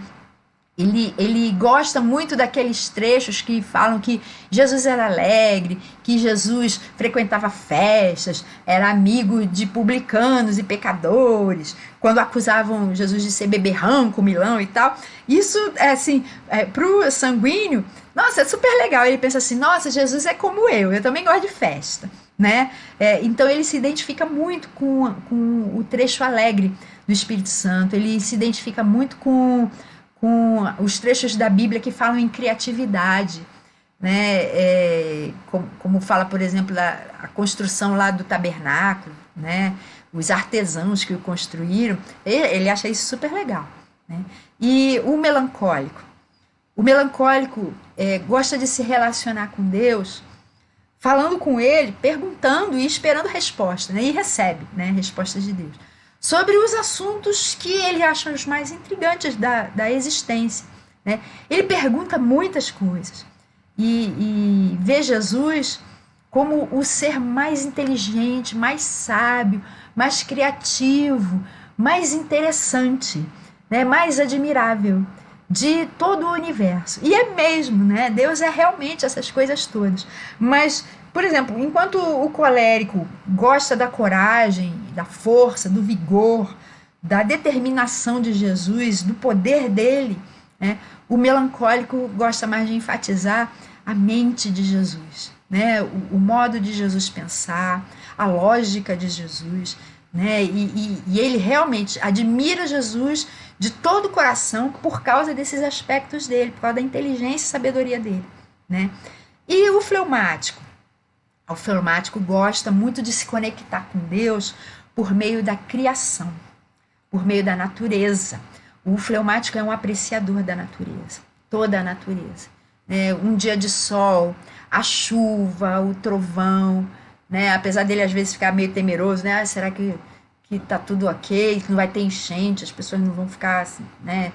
Ele gosta muito daqueles trechos que falam que Jesus era alegre, que Jesus frequentava festas, era amigo de publicanos e pecadores, quando acusavam Jesus de ser beberrão, comilão e tal. Isso, assim, pro sanguíneo, nossa, é super legal. Ele pensa assim, nossa, Jesus é como eu também gosto de festa, né? Então ele se identifica muito com o trecho alegre do Espírito Santo, ele se identifica muito com com os trechos da Bíblia que falam em criatividade, né? Como fala, por exemplo, a construção lá do tabernáculo, né? Os artesãos que o construíram, ele acha isso super legal, né? E o melancólico gosta de se relacionar com Deus, falando com ele, perguntando e esperando resposta, né? E recebe, né, respostas de Deus sobre os assuntos que ele acha os mais intrigantes da existência, né? Ele pergunta muitas coisas e vê Jesus como o ser mais inteligente, mais sábio, mais criativo, mais interessante, né? Mais admirável de todo o universo. E é mesmo, né? Deus é realmente essas coisas todas. Mas, por exemplo, enquanto o colérico gosta da coragem, da força, do vigor, da determinação de Jesus, do poder dele, né? O melancólico gosta mais de enfatizar a mente de Jesus, né? O modo de Jesus pensar, a lógica de Jesus, né? E ele realmente admira Jesus de todo o coração por causa desses aspectos dele, por causa da inteligência e sabedoria dele, né? E o fleumático gosta muito de se conectar com Deus por meio da criação, por meio da natureza. O fleumático é um apreciador da natureza, toda a natureza, né? Um dia de sol, a chuva, o trovão, né? Apesar dele às vezes ficar meio temeroso, né? Será que tá tudo ok, que não vai ter enchente, as pessoas não vão ficar assim, né,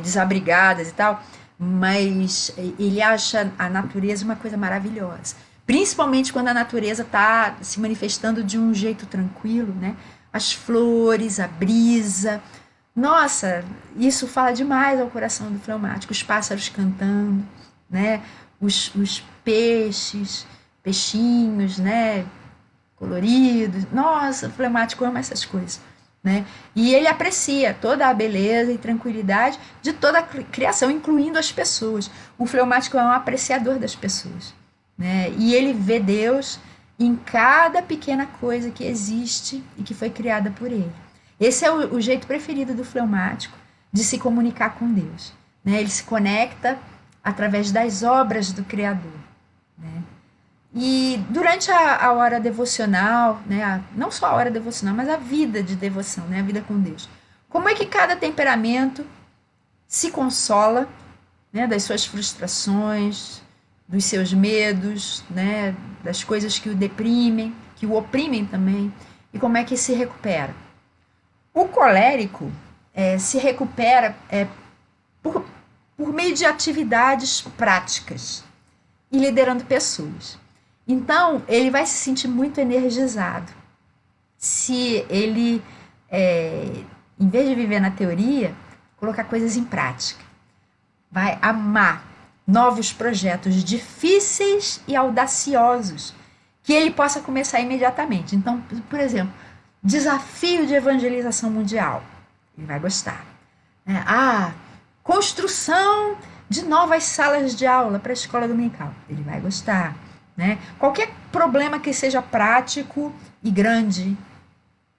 desabrigadas e tal, mas ele acha a natureza uma coisa maravilhosa, principalmente quando a natureza está se manifestando de um jeito tranquilo, né? As flores, a brisa, nossa, isso fala demais ao coração do fleumático, os pássaros cantando, né? Os peixinhos, né? Coloridos, nossa, o fleumático ama essas coisas, né? E ele aprecia toda a beleza e tranquilidade de toda a criação, incluindo as pessoas. O fleumático é um apreciador das pessoas, né? E ele vê Deus em cada pequena coisa que existe e que foi criada por ele. Esse é o jeito preferido do fleumático de se comunicar com Deus, né? Ele se conecta através das obras do Criador, né? E durante a hora devocional, né, não só a hora devocional, mas a vida de devoção, né, a vida com Deus, como é que cada temperamento se consola, né, das suas frustrações, dos seus medos, né, das coisas que o deprimem, que o oprimem também, e como é que se recupera? O colérico se recupera por meio de atividades práticas e liderando pessoas. Então, ele vai se sentir muito energizado se ele, em vez de viver na teoria, colocar coisas em prática. Vai amar novos projetos difíceis e audaciosos que ele possa começar imediatamente. Então, por exemplo, desafio de evangelização mundial. Ele vai gostar. Construção de novas salas de aula para a escola dominical. Ele vai gostar. Né? Qualquer problema que seja prático e grande,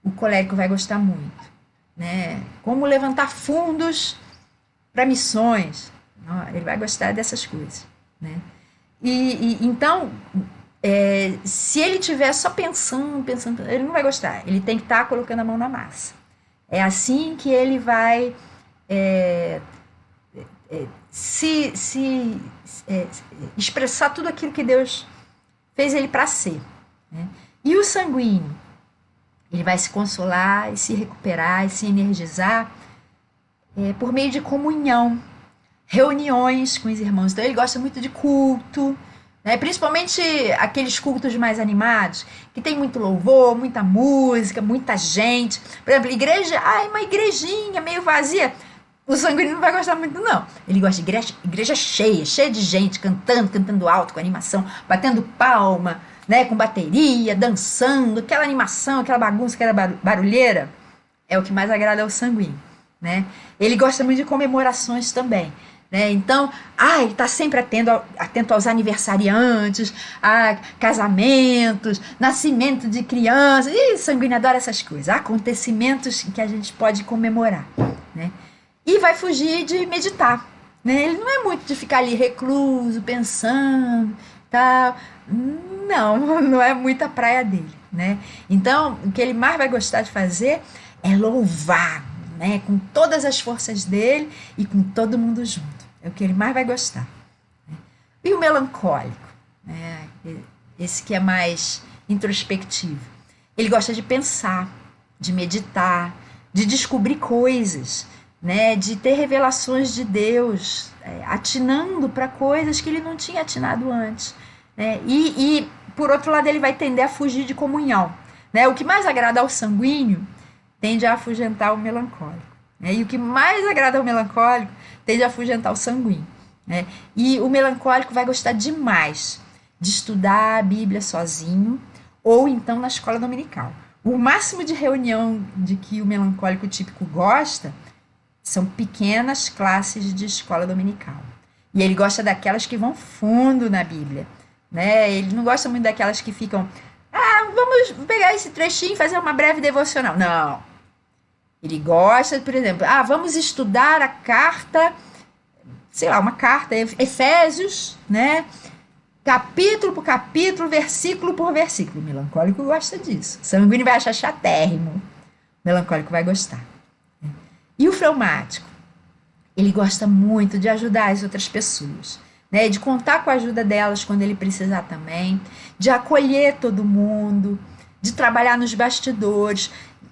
o colérico vai gostar muito, né? Como levantar fundos para missões, ele vai gostar dessas coisas, né? Então, se ele estiver só pensando, ele não vai gostar. Ele tem que estar colocando a mão na massa. É assim que ele vai expressar tudo aquilo que Deus fez ele para ser, né? E o sanguíneo, ele vai se consolar e se recuperar e se energizar por meio de comunhão, reuniões com os irmãos. Então ele gosta muito de culto, né? Principalmente aqueles cultos mais animados, que tem muito louvor, muita música, muita gente. Por exemplo, igreja, uma igrejinha meio vazia. O sanguíneo não vai gostar muito, não. Ele gosta de igreja cheia de gente, cantando alto, com animação, batendo palma, né, com bateria, dançando, aquela animação, aquela bagunça, aquela barulheira. É o que mais agrada ao sanguíneo, né? Ele gosta muito de comemorações também, né? Então, ele está sempre atento aos aniversariantes, a casamentos, nascimento de crianças. E sanguíneo adora essas coisas, acontecimentos que a gente pode comemorar, né? e vai fugir de meditar, né? Ele não é muito de ficar ali recluso, pensando, tal. Não, não é muito a praia dele, né? Então, o que ele mais vai gostar de fazer é louvar, né? Com todas as forças dele e com todo mundo junto. É o que ele mais vai gostar. E o melancólico, né? Esse que é mais introspectivo. Ele gosta de pensar, de meditar, de descobrir coisas, né? De ter revelações de Deus, atinando para coisas que ele não tinha atinado antes. Né? Por outro lado, ele vai tender a fugir de comunhão. Né? O que mais agrada ao sanguíneo tende a afugentar o melancólico. Né? E o que mais agrada ao melancólico tende a afugentar o sanguíneo. Né? E o melancólico vai gostar demais de estudar a Bíblia sozinho ou então na escola dominical. O máximo de reunião de que o melancólico típico gosta são pequenas classes de escola dominical. E ele gosta daquelas que vão fundo na Bíblia. Né? Ele não gosta muito daquelas que ficam, vamos pegar esse trechinho e fazer uma breve devocional. Não. Ele gosta, por exemplo, vamos estudar a carta, sei lá, uma carta, Efésios, né? Capítulo por capítulo, versículo por versículo. O melancólico gosta disso. O sanguíneo vai achar chatérrimo. O melancólico vai gostar. E o fleumático? Ele gosta muito de ajudar as outras pessoas. Né, de contar com a ajuda delas quando ele precisar também, de acolher todo mundo, de trabalhar nos bastidores,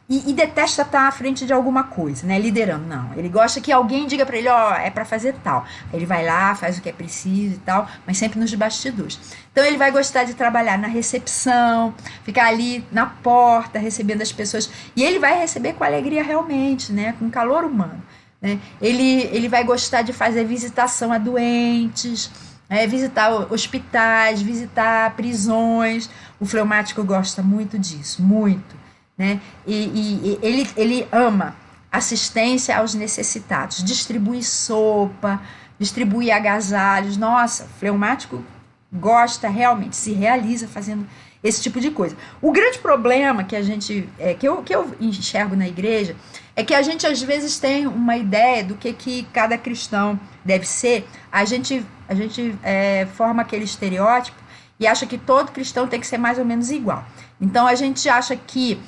e detesta estar à frente de alguma coisa, né, liderando, não. Ele gosta que alguém diga para ele, é para fazer tal. Aí ele vai lá, faz o que é preciso e tal, mas sempre nos bastidores. Então ele vai gostar de trabalhar na recepção, ficar ali na porta, recebendo as pessoas, e ele vai receber com alegria realmente, né, com calor humano. Né? Ele vai gostar de fazer visitação a doentes, visitar hospitais, visitar prisões. O fleumático gosta muito disso, muito. Né? E ele ama assistência aos necessitados, distribui sopa, distribui agasalhos. Nossa, o fleumático gosta realmente, se realiza fazendo esse tipo de coisa. O grande problema que a gente que eu enxergo na igreja é que a gente às vezes tem uma ideia do que cada cristão deve ser. A gente forma aquele estereótipo e acha que todo cristão tem que ser mais ou menos igual. Então a gente acha que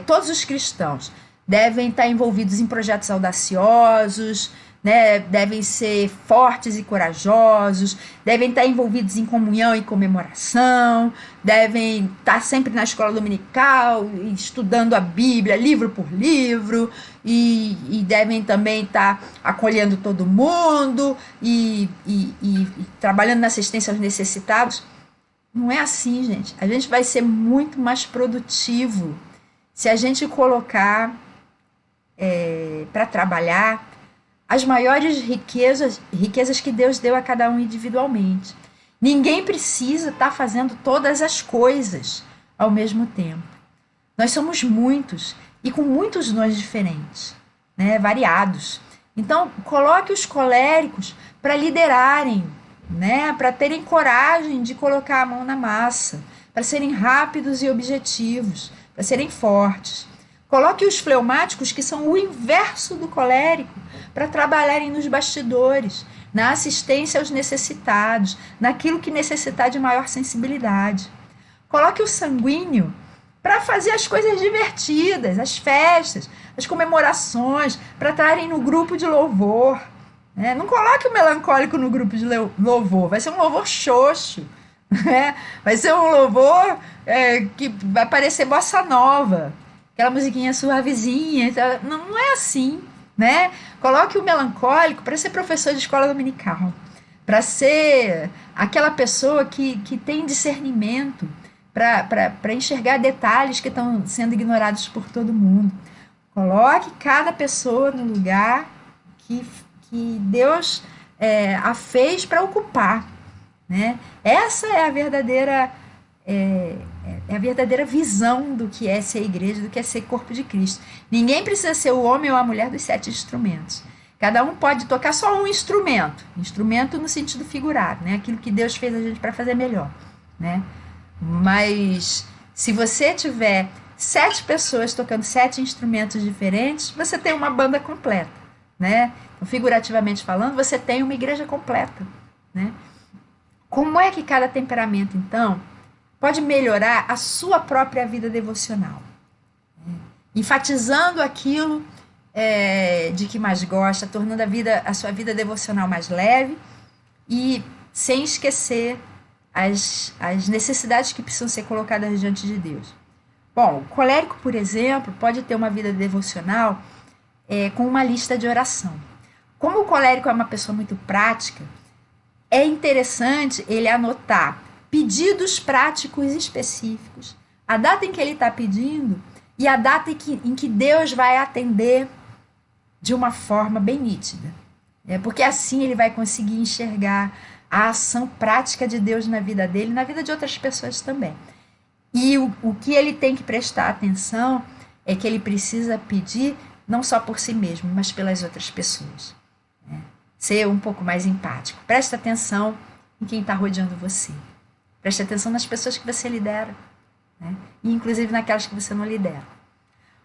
todos os cristãos devem estar envolvidos em projetos audaciosos, né, devem ser fortes e corajosos, devem estar envolvidos em comunhão e comemoração, devem estar sempre na escola dominical, estudando a Bíblia, livro por livro, e devem também estar acolhendo todo mundo e trabalhando na assistência aos necessitados. Não é assim, gente. A gente vai ser muito mais produtivo se a gente colocar para trabalhar as maiores riquezas que Deus deu a cada um individualmente. Ninguém precisa estar fazendo todas as coisas ao mesmo tempo. Nós somos muitos e com muitos dons diferentes, né, variados. Então, coloque os coléricos para liderarem, né, para terem coragem de colocar a mão na massa, para serem rápidos e objetivos, para serem fortes. Coloque os fleumáticos, que são o inverso do colérico, para trabalharem nos bastidores, na assistência aos necessitados, naquilo que necessitar de maior sensibilidade. Coloque o sanguíneo para fazer as coisas divertidas, as festas, as comemorações, para estarem no grupo de louvor. Né? Não coloque o melancólico no grupo de louvor, vai ser um louvor xoxo. Né? Vai ser um louvor que vai parecer bossa nova, aquela musiquinha suavezinha. Não é assim. Né? Coloque o melancólico para ser professor de escola dominical, para ser aquela pessoa que tem discernimento, para enxergar detalhes que estão sendo ignorados por todo mundo. Coloque cada pessoa no lugar que Deus a fez para ocupar. Né? Essa é a verdadeira visão do que é ser igreja, do que é ser corpo de Cristo. Ninguém precisa ser o homem ou a mulher dos 7 instrumentos. Cada um pode tocar só um instrumento no sentido figurado, né? Aquilo que Deus fez a gente para fazer melhor. Né? Mas se você estiver 7 pessoas tocando 7 instrumentos diferentes, você tem uma banda completa, né? Então, figurativamente falando, você tem uma igreja completa, né? Como é que cada temperamento, então, pode melhorar a sua própria vida devocional? Enfatizando aquilo de que mais gosta, tornando a sua vida devocional mais leve e sem esquecer as necessidades que precisam ser colocadas diante de Deus. Bom, o colérico, por exemplo, pode ter uma vida devocional com uma lista de oração. Como o colérico é uma pessoa muito prática, é interessante ele anotar pedidos práticos específicos, a data em que ele está pedindo e a data em que Deus vai atender de uma forma bem nítida. Porque assim ele vai conseguir enxergar a ação prática de Deus na vida dele e na vida de outras pessoas também. E o que ele tem que prestar atenção é que ele precisa pedir não só por si mesmo, mas pelas outras pessoas. Ser um pouco mais empático. Presta atenção em quem está rodeando você. Preste atenção nas pessoas que você lidera, né? E inclusive naquelas que você não lidera.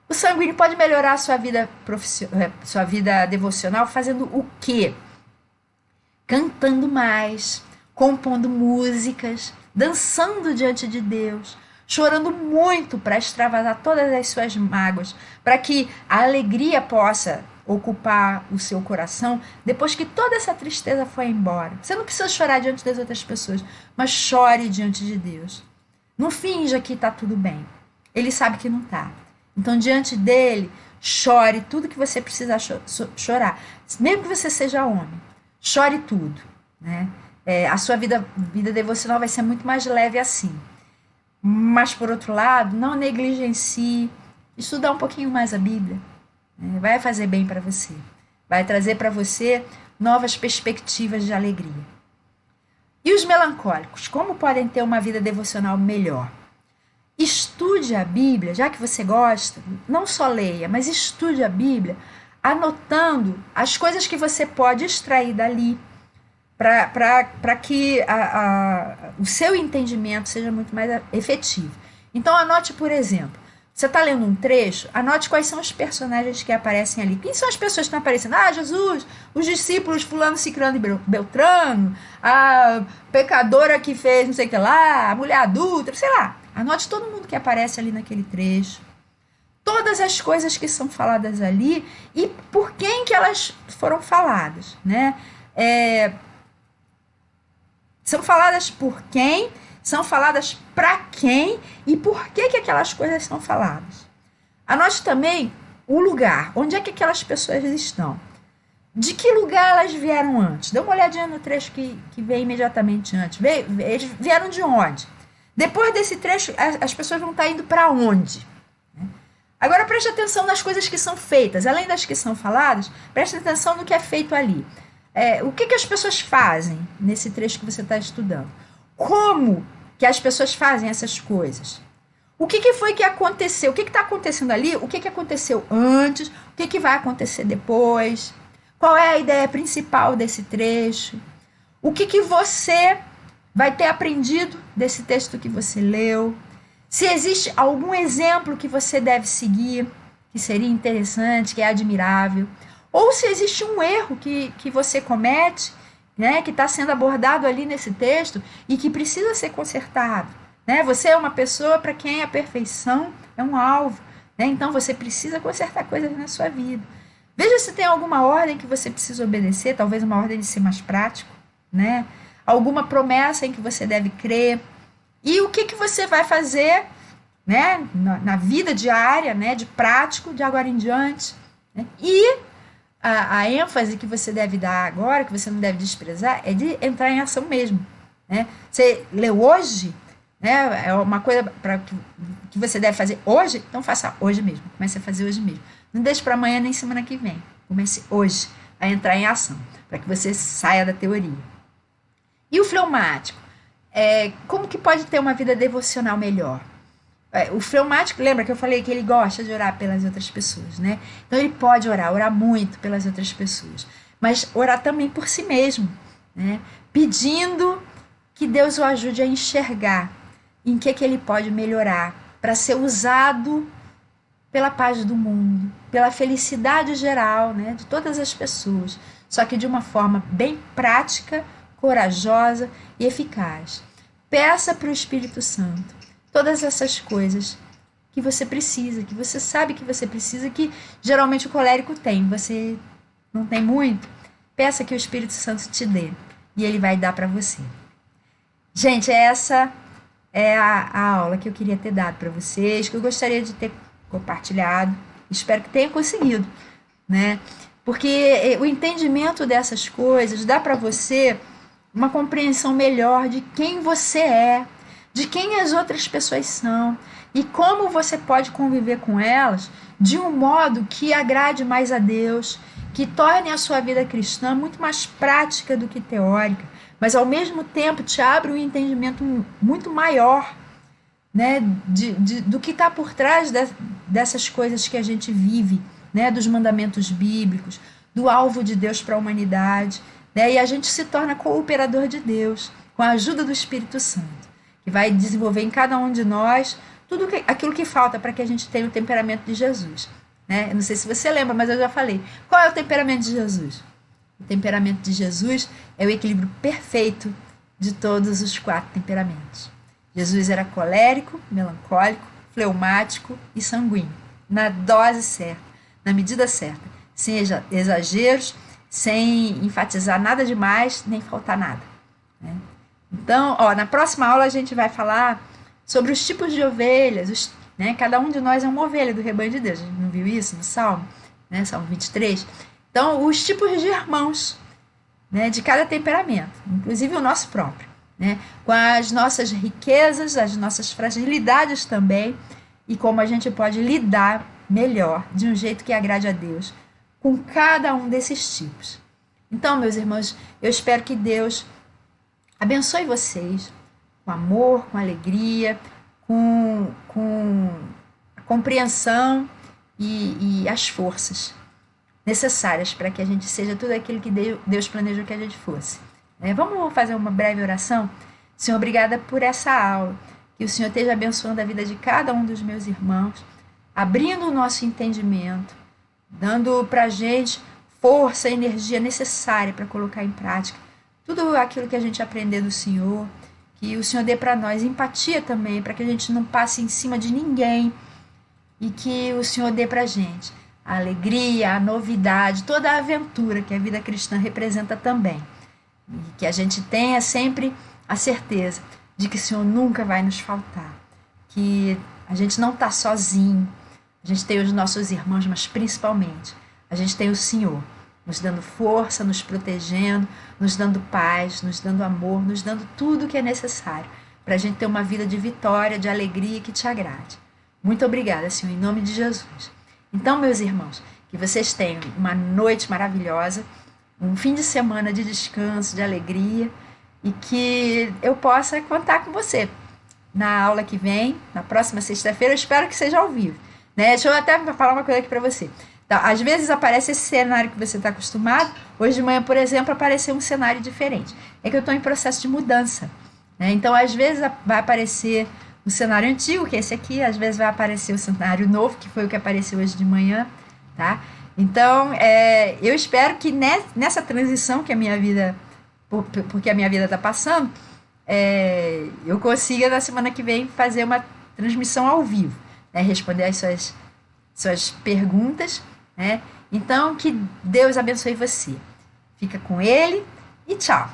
O sanguíneo pode melhorar a sua vida devocional fazendo o quê? Cantando mais, compondo músicas, dançando diante de Deus, chorando muito para extravasar todas as suas mágoas, para que a alegria possa ocupar o seu coração depois que toda essa tristeza foi embora. Você não precisa chorar diante das outras pessoas, mas chore diante de Deus. Não finja que está tudo bem. Ele sabe que não está. Então, diante dele, chore tudo que você precisa chorar. Mesmo que você seja homem, chore tudo, né? A sua vida devocional vai ser muito mais leve assim. Mas, por outro lado, não negligencie estudar um pouquinho mais a Bíblia. Vai fazer bem para você. Vai trazer para você novas perspectivas de alegria. E os melancólicos, como podem ter uma vida devocional melhor? Estude a Bíblia, já que você gosta, não só leia, mas estude a Bíblia, anotando as coisas que você pode extrair dali, para que o seu entendimento seja muito mais efetivo. Então, anote, por exemplo, você está lendo um trecho, anote quais são os personagens que aparecem ali. Quem são as pessoas que estão aparecendo? Jesus, os discípulos fulano, ciclano e beltrano, a pecadora que fez não sei o que lá, a mulher adulta, sei lá. Anote todo mundo que aparece ali naquele trecho. Todas as coisas que são faladas ali e por quem que elas foram faladas, né? São faladas por quem, são faladas para quem e por que aquelas coisas são faladas. Anote também o lugar, onde é que aquelas pessoas estão. De que lugar elas vieram antes? Dê uma olhadinha no trecho que vem imediatamente antes. Eles vieram de onde? Depois desse trecho, as pessoas vão estar indo para onde? Agora preste atenção nas coisas que são feitas. Além das que são faladas, preste atenção no que é feito ali. O que as pessoas fazem nesse trecho que você está estudando? Como que as pessoas fazem essas coisas? O que foi que aconteceu? O que está acontecendo ali? O que aconteceu antes? O que vai acontecer depois? Qual é a ideia principal desse trecho? O que você vai ter aprendido desse texto que você leu? Se existe algum exemplo que você deve seguir, que seria interessante, que é admirável, ou se existe um erro que você comete, né, que está sendo abordado ali nesse texto e que precisa ser consertado. Né? Você é uma pessoa para quem a perfeição é um alvo, né? Então você precisa consertar coisas na sua vida. Veja se tem alguma ordem que você precisa obedecer, talvez uma ordem de ser mais prático, né? Alguma promessa em que você deve crer. E o que você vai fazer, né, na vida diária, né, de prático, de agora em diante. Né? E a ênfase que você deve dar agora, que você não deve desprezar, é de entrar em ação mesmo. Né? Você leu hoje, né, é uma coisa que você deve fazer hoje, então faça hoje mesmo. Comece a fazer hoje mesmo. Não deixe para amanhã nem semana que vem. Comece hoje a entrar em ação, para que você saia da teoria. E o fleumático? Como que pode ter uma vida devocional melhor? O fleumático, lembra que eu falei que ele gosta de orar pelas outras pessoas, né? Então ele pode orar muito pelas outras pessoas, mas orar também por si mesmo, né? Pedindo que Deus o ajude a enxergar em que ele pode melhorar para ser usado pela paz do mundo, pela felicidade geral, né, de todas as pessoas, só que de uma forma bem prática, corajosa e eficaz. Peça para o Espírito Santo todas essas coisas que você precisa, que você sabe que você precisa, que geralmente o colérico tem, você não tem muito. Peça que o Espírito Santo te dê e ele vai dar para você. Gente, essa é a aula que eu queria ter dado para vocês, que eu gostaria de ter compartilhado. Espero que tenha conseguido, né? Porque o entendimento dessas coisas dá para você uma compreensão melhor de quem você é, de quem as outras pessoas são e como você pode conviver com elas de um modo que agrade mais a Deus, que torne a sua vida cristã muito mais prática do que teórica, mas ao mesmo tempo te abre um entendimento muito maior, né, do que está por trás dessas coisas que a gente vive, né, dos mandamentos bíblicos, do alvo de Deus para a humanidade, né, e a gente se torna cooperador de Deus, com a ajuda do Espírito Santo, que vai desenvolver em cada um de nós tudo aquilo que falta para que a gente tenha o temperamento de Jesus. Né? Eu não sei se você lembra, mas eu já falei. Qual é o temperamento de Jesus? O temperamento de Jesus é o equilíbrio perfeito de todos os 4 temperamentos. Jesus era colérico, melancólico, fleumático e sanguíneo, na dose certa, na medida certa, sem exageros, sem enfatizar nada demais, nem faltar nada. Né? Então, na próxima aula a gente vai falar sobre os tipos de ovelhas, né? Cada um de nós é uma ovelha do rebanho de Deus. A gente não viu isso no Salmo, né? Salmo 23? Então, os tipos de irmãos, né? De cada temperamento, inclusive o nosso próprio, né? Com as nossas riquezas, as nossas fragilidades também, e como a gente pode lidar melhor, de um jeito que agrade a Deus, com cada um desses tipos. Então, meus irmãos, eu espero que Deus abençoe vocês com amor, com alegria, com a compreensão e as forças necessárias para que a gente seja tudo aquilo que Deus planejou que a gente fosse. Vamos fazer uma breve oração? Senhor, obrigada por essa aula. Que o Senhor esteja abençoando a vida de cada um dos meus irmãos, abrindo o nosso entendimento, dando para a gente força e energia necessária para colocar em prática tudo aquilo que a gente aprender do Senhor. Que o Senhor dê para nós empatia também, para que a gente não passe em cima de ninguém. E que o Senhor dê para a gente a alegria, a novidade, toda a aventura que a vida cristã representa também. E que a gente tenha sempre a certeza de que o Senhor nunca vai nos faltar. Que a gente não está sozinho. A gente tem os nossos irmãos, mas principalmente a gente tem o Senhor, nos dando força, nos protegendo, nos dando paz, nos dando amor, nos dando tudo o que é necessário para a gente ter uma vida de vitória, de alegria que te agrade. Muito obrigada, Senhor, em nome de Jesus. Então, meus irmãos, que vocês tenham uma noite maravilhosa, um fim de semana de descanso, de alegria, e que eu possa contar com você na aula que vem, na próxima sexta-feira. Eu espero que seja ao vivo. Né? Deixa eu até falar uma coisa aqui para você. Então, às vezes aparece esse cenário que você está acostumado. Hoje de manhã, por exemplo, apareceu um cenário diferente. É que eu estou em processo de mudança. Né? Então, às vezes vai aparecer o cenário antigo, que é esse aqui. Às vezes vai aparecer o cenário novo, que foi o que apareceu hoje de manhã. Tá? Então, eu espero que nessa transição que a minha vida, porque a minha vida está passando, eu consiga na semana que vem fazer uma transmissão ao vivo. Né? Responder as suas perguntas. Né? Então, que Deus abençoe você. Fica com Ele e tchau.